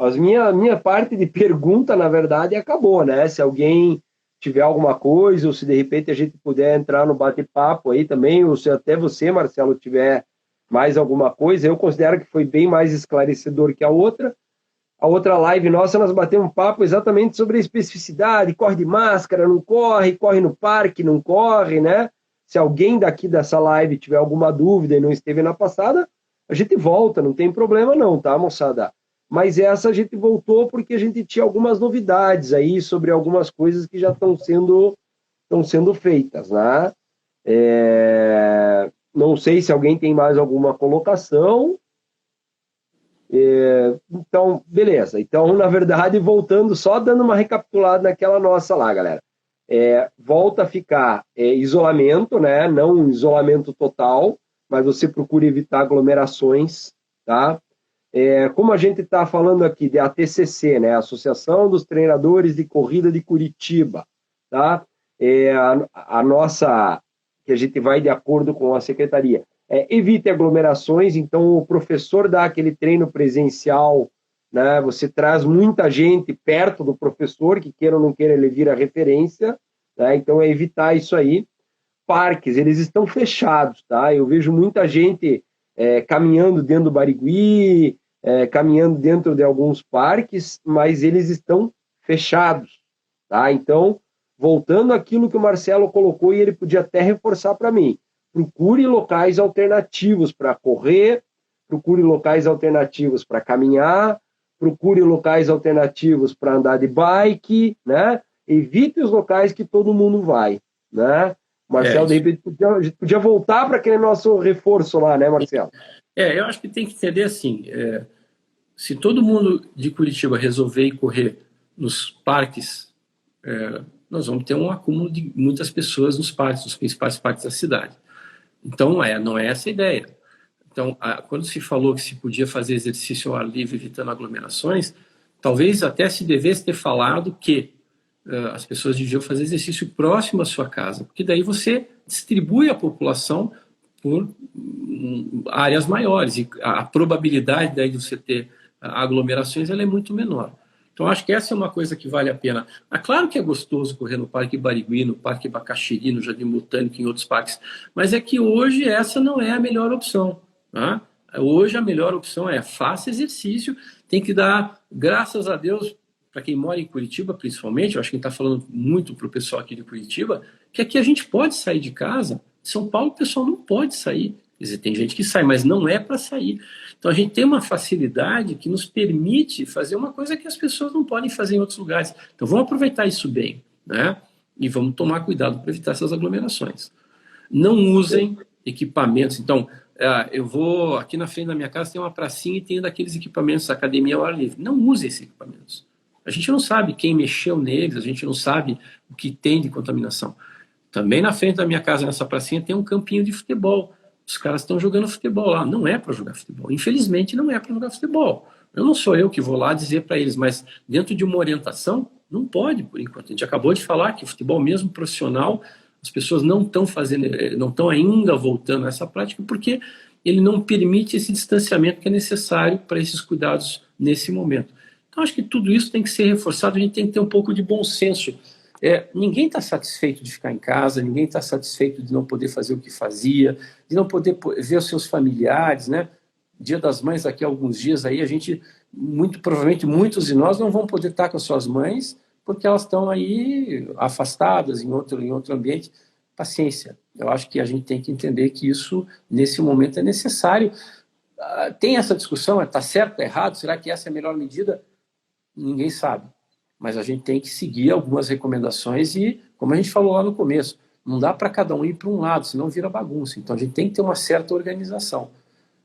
minha parte de pergunta, na verdade, acabou, né? Se alguém tiver alguma coisa, ou se de repente a gente puder entrar no bate-papo aí também, ou se até você, Marcelo, tiver mais alguma coisa, eu considero que foi bem mais esclarecedor que a outra. A outra live nossa, nós batemos um papo exatamente sobre a especificidade, corre de máscara, não corre, corre no parque, não corre, né? Se alguém daqui dessa live tiver alguma dúvida e não esteve na passada, a gente volta, não tem problema não, tá, moçada? Mas essa a gente voltou porque a gente tinha algumas novidades aí sobre algumas coisas que já estão sendo feitas, né? Não sei se alguém tem mais alguma colocação. Então, beleza. Então, na verdade, voltando, só dando uma recapitulada naquela nossa lá, galera. Volta a ficar isolamento, né? Não isolamento total, mas você procura evitar aglomerações, tá? Como a gente está falando aqui de ATCC, né? Associação dos Treinadores de Corrida de Curitiba, tá? A nossa, que a gente vai de acordo com a secretaria, evite aglomerações. Então o professor dá aquele treino presencial, né? Você traz muita gente perto do professor, que queira ou não queira, ele vira referência, né? Então evitar isso aí. Parques, eles estão fechados, tá? Eu vejo muita gente caminhando dentro do Barigui, caminhando dentro de alguns parques, mas eles estão fechados, tá? Então, voltando àquilo que o Marcelo colocou, e ele podia até reforçar para mim, procure locais alternativos para correr, procure locais alternativos para caminhar, procure locais alternativos para andar de bike, né? Evite os locais que todo mundo vai, né? Marcelo, de repente, podia voltar para aquele nosso reforço lá, né, Marcelo? Eu acho que tem que entender assim, se todo mundo de Curitiba resolver ir correr nos parques, nós vamos ter um acúmulo de muitas pessoas nos parques, nos principais parques da cidade. Então, não é essa a ideia. Então, quando se falou que se podia fazer exercício ao ar livre evitando aglomerações, talvez até se devesse ter falado que as pessoas deviam fazer exercício próximo à sua casa, porque daí você distribui a população por áreas maiores e a probabilidade daí de você ter aglomerações ela é muito menor. Então, acho que essa é uma coisa que vale a pena. Claro que é gostoso correr no Parque Barigui, no Parque Bacaxiri, no Jardim Botânico, em outros parques, mas é que hoje essa não é a melhor opção. Tá? Hoje a melhor opção é faça exercício, tem que dar, graças a Deus, para quem mora em Curitiba, principalmente, eu acho que a gente está falando muito para o pessoal aqui de Curitiba, que aqui a gente pode sair de casa. Em São Paulo, o pessoal não pode sair. Quer dizer, tem gente que sai, mas não é para sair. Então, a gente tem uma facilidade que nos permite fazer uma coisa que as pessoas não podem fazer em outros lugares. Então, vamos aproveitar isso bem, né? E vamos tomar cuidado para evitar essas aglomerações. Não usem equipamentos. Então, eu vou... Aqui na frente da minha casa tem uma pracinha e tem daqueles equipamentos, academia ao ar livre. Não use esses equipamentos. A gente não sabe quem mexeu neles, a gente não sabe o que tem de contaminação. Também na frente da minha casa, nessa pracinha, tem um campinho de futebol. Os caras estão jogando futebol lá. Não é para jogar futebol. Infelizmente, não é para jogar futebol. Não sou eu que vou lá dizer para eles, mas dentro de uma orientação, não pode, por enquanto. A gente acabou de falar que o futebol mesmo profissional, as pessoas não estão ainda voltando a essa prática, porque ele não permite esse distanciamento que é necessário para esses cuidados nesse momento. Então, acho que tudo isso tem que ser reforçado, a gente tem que ter um pouco de bom senso. Ninguém está satisfeito de ficar em casa, ninguém está satisfeito de não poder fazer o que fazia, de não poder ver os seus familiares, né? Dia das Mães, daqui a alguns dias, aí a gente, muito provavelmente, muitos de nós não vão poder estar com as suas mães, porque elas estão aí afastadas em outro ambiente. Paciência. Eu acho que a gente tem que entender que isso, nesse momento, é necessário. Tem essa discussão, está certo, está errado, será que essa é a melhor medida? Ninguém sabe. Mas a gente tem que seguir algumas recomendações e, como a gente falou lá no começo, não dá para cada um ir para um lado, senão vira bagunça. Então a gente tem que ter uma certa organização.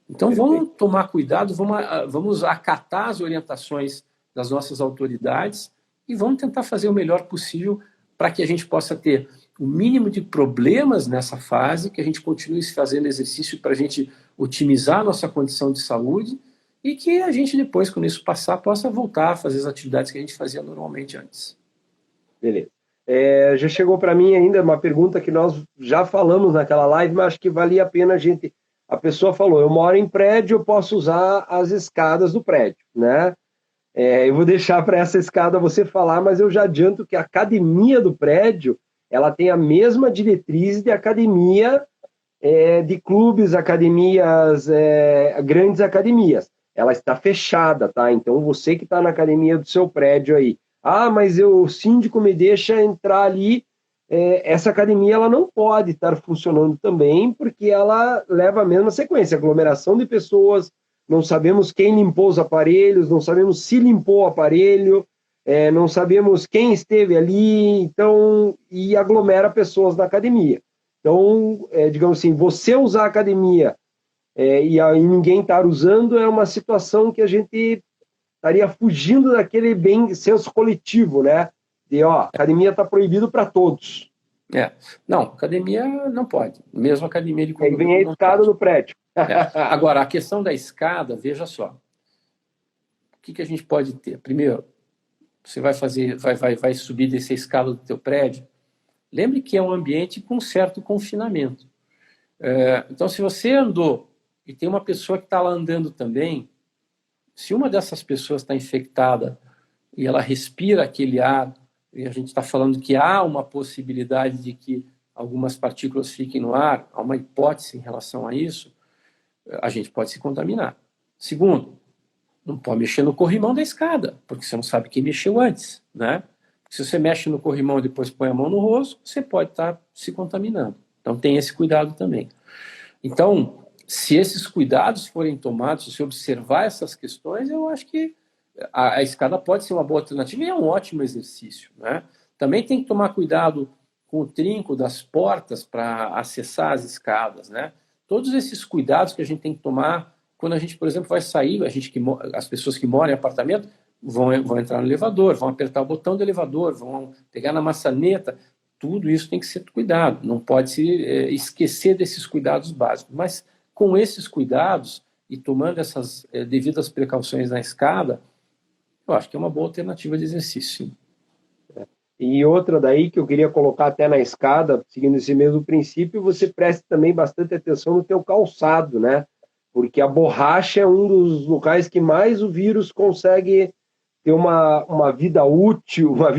Então vamos tomar cuidado, vamos acatar as orientações das nossas autoridades e vamos tentar fazer o melhor possível para que a gente possa ter o mínimo de problemas nessa fase, que a gente continue fazendo exercício para a gente otimizar a nossa condição de saúde e que a gente depois, quando isso passar, possa voltar a fazer as atividades que a gente fazia normalmente antes. Beleza. Já chegou para mim ainda uma pergunta que nós já falamos naquela live, mas acho que valia a pena a gente... A pessoa falou, eu moro em prédio, eu posso usar as escadas do prédio, né? Eu vou deixar para essa escada você falar, mas eu já adianto que a academia do prédio, ela tem a mesma diretriz de academia de clubes, academias, grandes academias. Ela está fechada, tá? Então, você que está na academia do seu prédio aí, mas o síndico me deixa entrar ali, essa academia ela não pode estar funcionando também, porque ela leva a mesma sequência, aglomeração de pessoas, não sabemos quem limpou os aparelhos, não sabemos se limpou o aparelho, não sabemos quem esteve ali, então, e aglomera pessoas na academia. Então, digamos assim, você usar a academia e aí ninguém estar usando é uma situação que a gente estaria fugindo daquele bem senso coletivo, né? De, academia está proibido para todos. Não, academia não pode. Mesmo academia de condomínio. Aí vem a escada do prédio. Agora, a questão da escada, veja só. O que a gente pode ter? Primeiro, você vai subir dessa escada do teu prédio. Lembre que é um ambiente com certo confinamento. Então, se você andou e tem uma pessoa que está lá andando também, se uma dessas pessoas está infectada e ela respira aquele ar, e a gente está falando que há uma possibilidade de que algumas partículas fiquem no ar, há uma hipótese em relação a isso, a gente pode se contaminar. Segundo, não pode mexer no corrimão da escada, porque você não sabe quem mexeu antes, né? Se você mexe no corrimão e depois põe a mão no rosto, você pode estar se contaminando. Então, tem esse cuidado também. Então, se esses cuidados forem tomados, se você observar essas questões, eu acho que a escada pode ser uma boa alternativa e é um ótimo exercício, né? Também tem que tomar cuidado com o trinco das portas para acessar as escadas, né? Todos esses cuidados que a gente tem que tomar quando a gente, por exemplo, vai sair, as pessoas que moram em apartamento vão entrar no elevador, vão apertar o botão do elevador, vão pegar na maçaneta, tudo isso tem que ser cuidado, não pode se esquecer desses cuidados básicos. Mas com esses cuidados e tomando essas devidas precauções na escada, eu acho que é uma boa alternativa de exercício, sim. E outra daí que eu queria colocar até na escada, seguindo esse mesmo princípio, você preste também bastante atenção no teu calçado, né? Porque a borracha é um dos locais que mais o vírus consegue ter uma vida útil, uma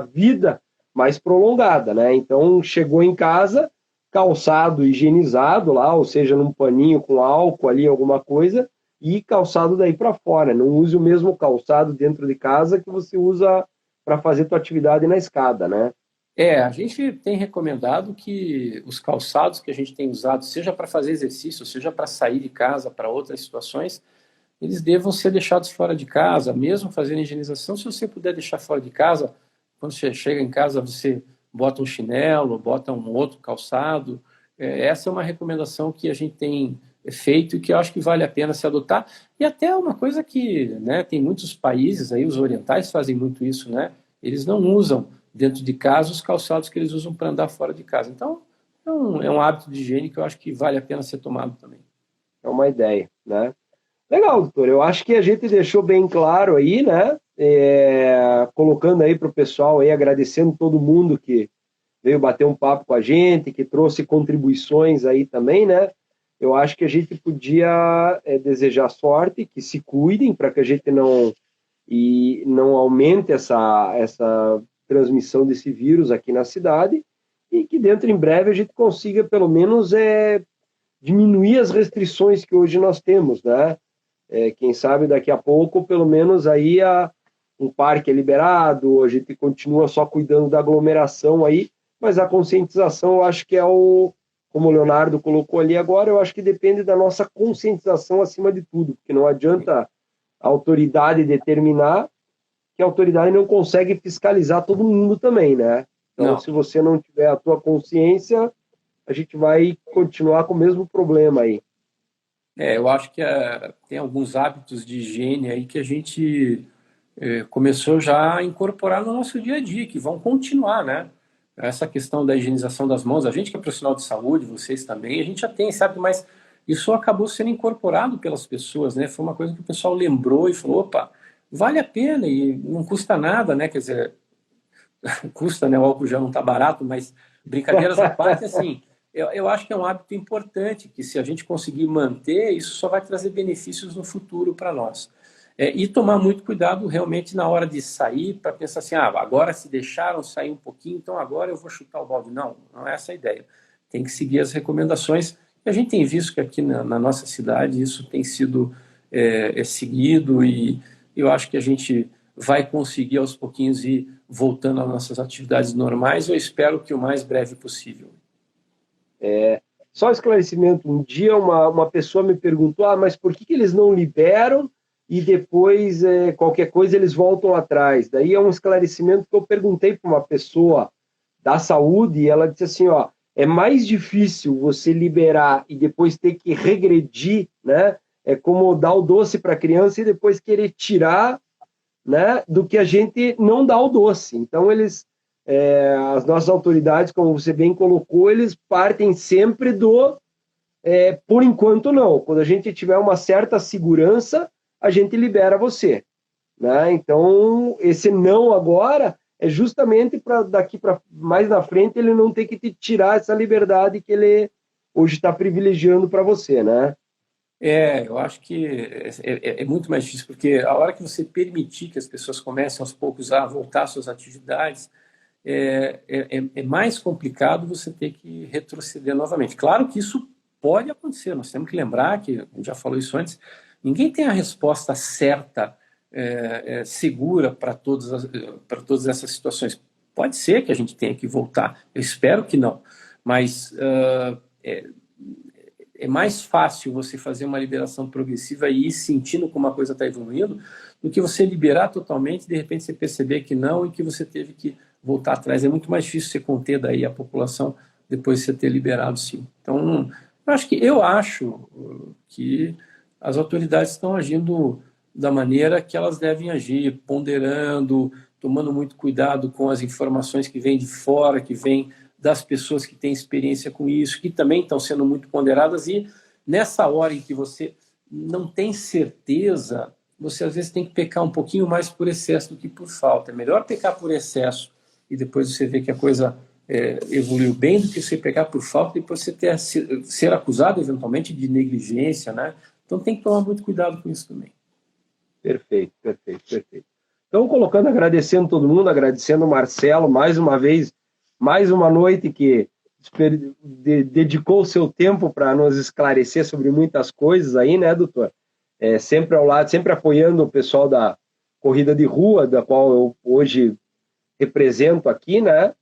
vida mais prolongada, né? Então, chegou em casa, calçado higienizado lá, ou seja, num paninho com álcool ali, alguma coisa, e calçado daí para fora. Não use o mesmo calçado dentro de casa que você usa para fazer tua atividade na escada, né? A gente tem recomendado que os calçados que a gente tem usado, seja para fazer exercício, seja para sair de casa, para outras situações, eles devam ser deixados fora de casa, mesmo fazendo higienização. Se você puder deixar fora de casa, quando você chega em casa, você bota um chinelo, bota um outro calçado. Essa é uma recomendação que a gente tem feito e que eu acho que vale a pena se adotar. E até uma coisa que, né, tem muitos países, aí os orientais fazem muito isso, né? Eles não usam dentro de casa os calçados que eles usam para andar fora de casa. Então, é um hábito de higiene que eu acho que vale a pena ser tomado também. É uma ideia, né? Legal, doutor. Eu acho que a gente deixou bem claro aí, né? Colocando aí para o pessoal aí, agradecendo todo mundo que veio bater um papo com a gente, que trouxe contribuições aí também, né? Eu acho que a gente podia desejar sorte, que se cuidem para que a gente não aumente essa transmissão desse vírus aqui na cidade e que dentro em breve a gente consiga pelo menos diminuir as restrições que hoje nós temos, né? Quem sabe daqui a pouco, pelo menos aí um parque é liberado, a gente continua só cuidando da aglomeração aí, mas a conscientização eu acho que como o Leonardo colocou ali agora, eu acho que depende da nossa conscientização acima de tudo, porque não adianta a autoridade determinar que a autoridade não consegue fiscalizar todo mundo também, né? Então, Não. se você não tiver a tua consciência, a gente vai continuar com o mesmo problema aí. Eu acho que tem alguns hábitos de higiene aí que a gente começou já a incorporar no nosso dia a dia, que vão continuar, né? essa questão da higienização das mãos, a gente que é profissional de saúde, vocês também, a gente já tem, sabe, mas isso acabou sendo incorporado pelas pessoas, né? Foi uma coisa que o pessoal lembrou e falou, opa, vale a pena e não custa nada, né? Quer dizer, custa, né? O álcool já não está barato, mas brincadeiras à parte, assim, eu acho que é um hábito importante, que se a gente conseguir manter, isso só vai trazer benefícios no futuro para nós. E tomar muito cuidado realmente na hora de sair, para pensar assim, agora se deixaram sair um pouquinho, então agora eu vou chutar o balde. Não, não é essa a ideia. Tem que seguir as recomendações. E a gente tem visto que aqui na nossa cidade isso tem sido seguido e eu acho que a gente vai conseguir aos pouquinhos ir voltando às nossas atividades normais. Eu espero que o mais breve possível. Só esclarecimento, um dia uma pessoa me perguntou, mas por que eles não liberam e depois qualquer coisa eles voltam atrás? Daí é um esclarecimento que eu perguntei para uma pessoa da saúde e ela disse assim, é mais difícil você liberar e depois ter que regredir, né? É como dar o doce para a criança e depois querer tirar, né? Do que a gente não dá o doce. Então as nossas autoridades, como você bem colocou, eles partem sempre do por enquanto não. Quando a gente tiver uma certa segurança, a gente libera você, né? Então, esse não agora é justamente para daqui para mais na frente ele não ter que te tirar essa liberdade que ele hoje está privilegiando para você, né? Eu acho que é muito mais difícil, porque a hora que você permitir que as pessoas comecem aos poucos a voltar às suas atividades, é mais complicado você ter que retroceder novamente. Claro que isso pode acontecer, nós temos que lembrar que, a gente já falou isso antes, ninguém tem a resposta certa, segura para todas essas situações. Pode ser que a gente tenha que voltar, eu espero que não, mas é mais fácil você fazer uma liberação progressiva e ir sentindo como a coisa está evoluindo do que você liberar totalmente e de repente você perceber que não e que você teve que voltar atrás. É muito mais difícil você conter daí a população depois de você ter liberado, sim. Então, eu acho que as autoridades estão agindo da maneira que elas devem agir, ponderando, tomando muito cuidado com as informações que vêm de fora, que vêm das pessoas que têm experiência com isso, que também estão sendo muito ponderadas, e nessa hora em que você não tem certeza, você às vezes tem que pecar um pouquinho mais por excesso do que por falta. É melhor pecar por excesso e depois você vê que a coisa evoluiu bem do que você pecar por falta e depois você ser acusado eventualmente de negligência, né? Então tem que tomar muito cuidado com isso também. Perfeito. Então, agradecendo todo mundo, agradecendo o Marcelo mais uma vez, mais uma noite que dedicou o seu tempo para nos esclarecer sobre muitas coisas aí, né, doutor? Sempre ao lado, sempre apoiando o pessoal da corrida de rua, da qual eu hoje represento aqui, né?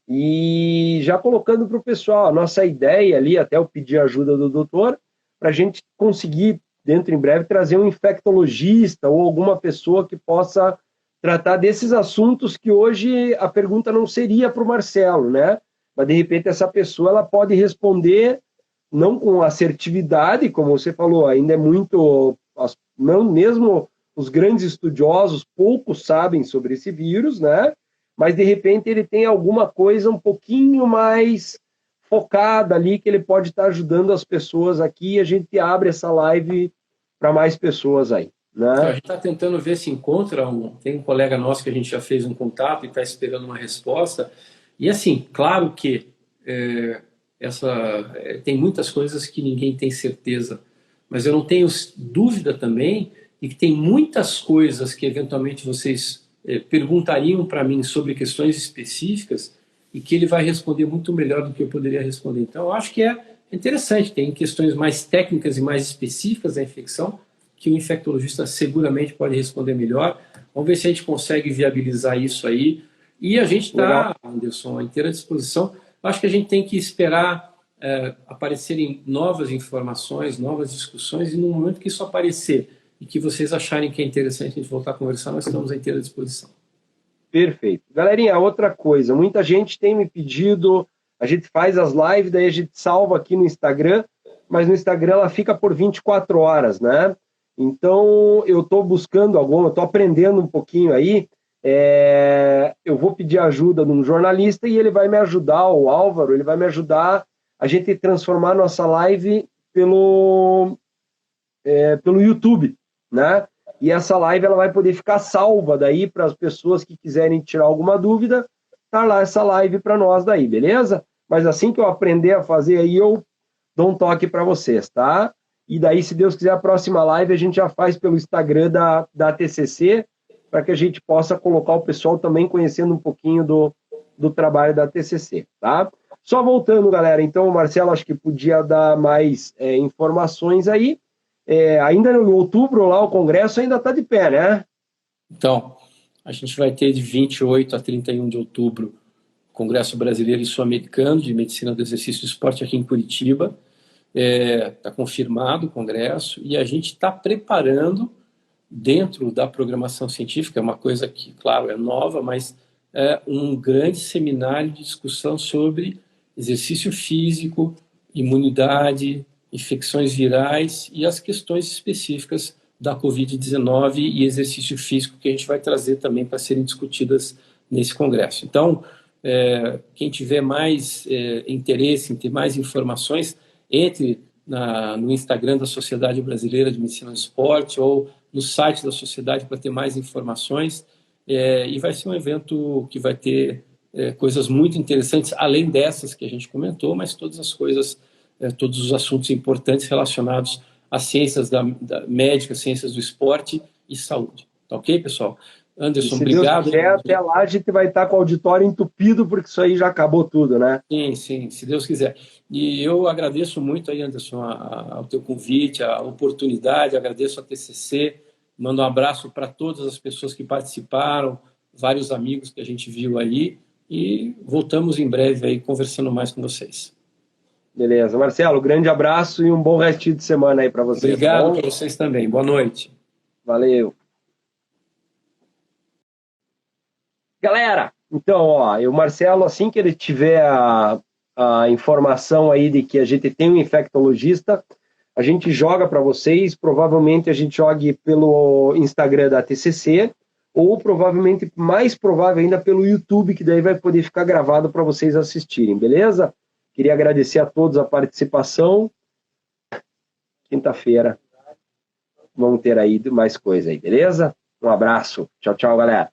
E já colocando para o pessoal, a nossa ideia ali, até eu pedir a ajuda do doutor, para a gente conseguir, dentro em breve, trazer um infectologista ou alguma pessoa que possa tratar desses assuntos que hoje a pergunta não seria para o Marcelo, né? Mas, de repente, essa pessoa ela pode responder não com assertividade, como você falou, ainda é muito... Não, mesmo os grandes estudiosos, poucos sabem sobre esse vírus, né? Mas, de repente, ele tem alguma coisa um pouquinho mais focada ali, que ele pode estar ajudando as pessoas aqui, e a gente abre essa live para mais pessoas aí. Né? Então, a gente está tentando ver se encontra tem um colega nosso que a gente já fez um contato e está esperando uma resposta. E assim, claro que tem muitas coisas que ninguém tem certeza, mas eu não tenho dúvida também de que tem muitas coisas que eventualmente vocês perguntariam para mim sobre questões específicas e que ele vai responder muito melhor do que eu poderia responder. Então, eu acho que é interessante, tem questões mais técnicas e mais específicas da infecção que o infectologista seguramente pode responder melhor. Vamos ver se a gente consegue viabilizar isso aí. E a gente está, Anderson, à inteira disposição. Acho que a gente tem que esperar aparecerem novas informações, novas discussões, e no momento que isso aparecer e que vocês acharem que é interessante a gente voltar a conversar, nós estamos à inteira disposição. Perfeito. Galerinha, outra coisa, muita gente tem me pedido, a gente faz as lives, daí a gente salva aqui no Instagram, mas no Instagram ela fica por 24 horas, né? Então, eu estou buscando eu estou aprendendo um pouquinho aí, eu vou pedir ajuda de um jornalista e ele vai me ajudar, o Álvaro, ele vai me ajudar a gente transformar nossa live pelo YouTube, né? E essa live ela vai poder ficar salva daí para as pessoas que quiserem tirar alguma dúvida, tá lá essa live para nós daí, beleza? Mas assim que eu aprender a fazer aí, eu dou um toque para vocês, tá? E daí, se Deus quiser, a próxima live a gente já faz pelo Instagram da TCC, para que a gente possa colocar o pessoal também conhecendo um pouquinho do trabalho da TCC, tá? Só voltando, galera, então o Marcelo acho que podia dar mais informações aí. Ainda no outubro lá o congresso ainda está de pé, né? Então, a gente vai ter de 28 a 31 de outubro o Congresso Brasileiro e Sul-Americano de Medicina do Exercício e Esporte aqui em Curitiba. Está confirmado o congresso e a gente está preparando dentro da programação científica, é uma coisa que, claro, é nova, mas é um grande seminário de discussão sobre exercício físico, imunidade, infecções virais e as questões específicas da Covid-19 e exercício físico que a gente vai trazer também para serem discutidas nesse congresso. Então, quem tiver mais interesse em ter mais informações, entre no Instagram da Sociedade Brasileira de Medicina do Esporte ou no site da Sociedade para ter mais informações. E vai ser um evento que vai ter coisas muito interessantes, além dessas que a gente comentou, mas todas as coisas, todos os assuntos importantes relacionados às ciências da médica, ciências do esporte e saúde. Tá ok, pessoal? Anderson, obrigado. Se Deus quiser, até lá a gente vai estar com o auditório entupido, porque isso aí já acabou tudo, né? Sim, sim, se Deus quiser. E eu agradeço muito aí, Anderson, ao teu convite, a oportunidade, agradeço a TCC, mando um abraço para todas as pessoas que participaram, vários amigos que a gente viu aí, e voltamos em breve aí conversando mais com vocês. Beleza. Marcelo, grande abraço e um bom restinho de semana aí para vocês. Obrigado para vocês também. Boa noite. Valeu. Galera, então, o Marcelo, assim que ele tiver a informação aí de que a gente tem um infectologista, a gente joga para vocês, provavelmente a gente jogue pelo Instagram da TCC, ou provavelmente, mais provável ainda, pelo YouTube, que daí vai poder ficar gravado para vocês assistirem, beleza? Queria agradecer a todos a participação. Quinta-feira vamos ter aí mais coisa aí, beleza? Um abraço. Tchau, tchau, galera.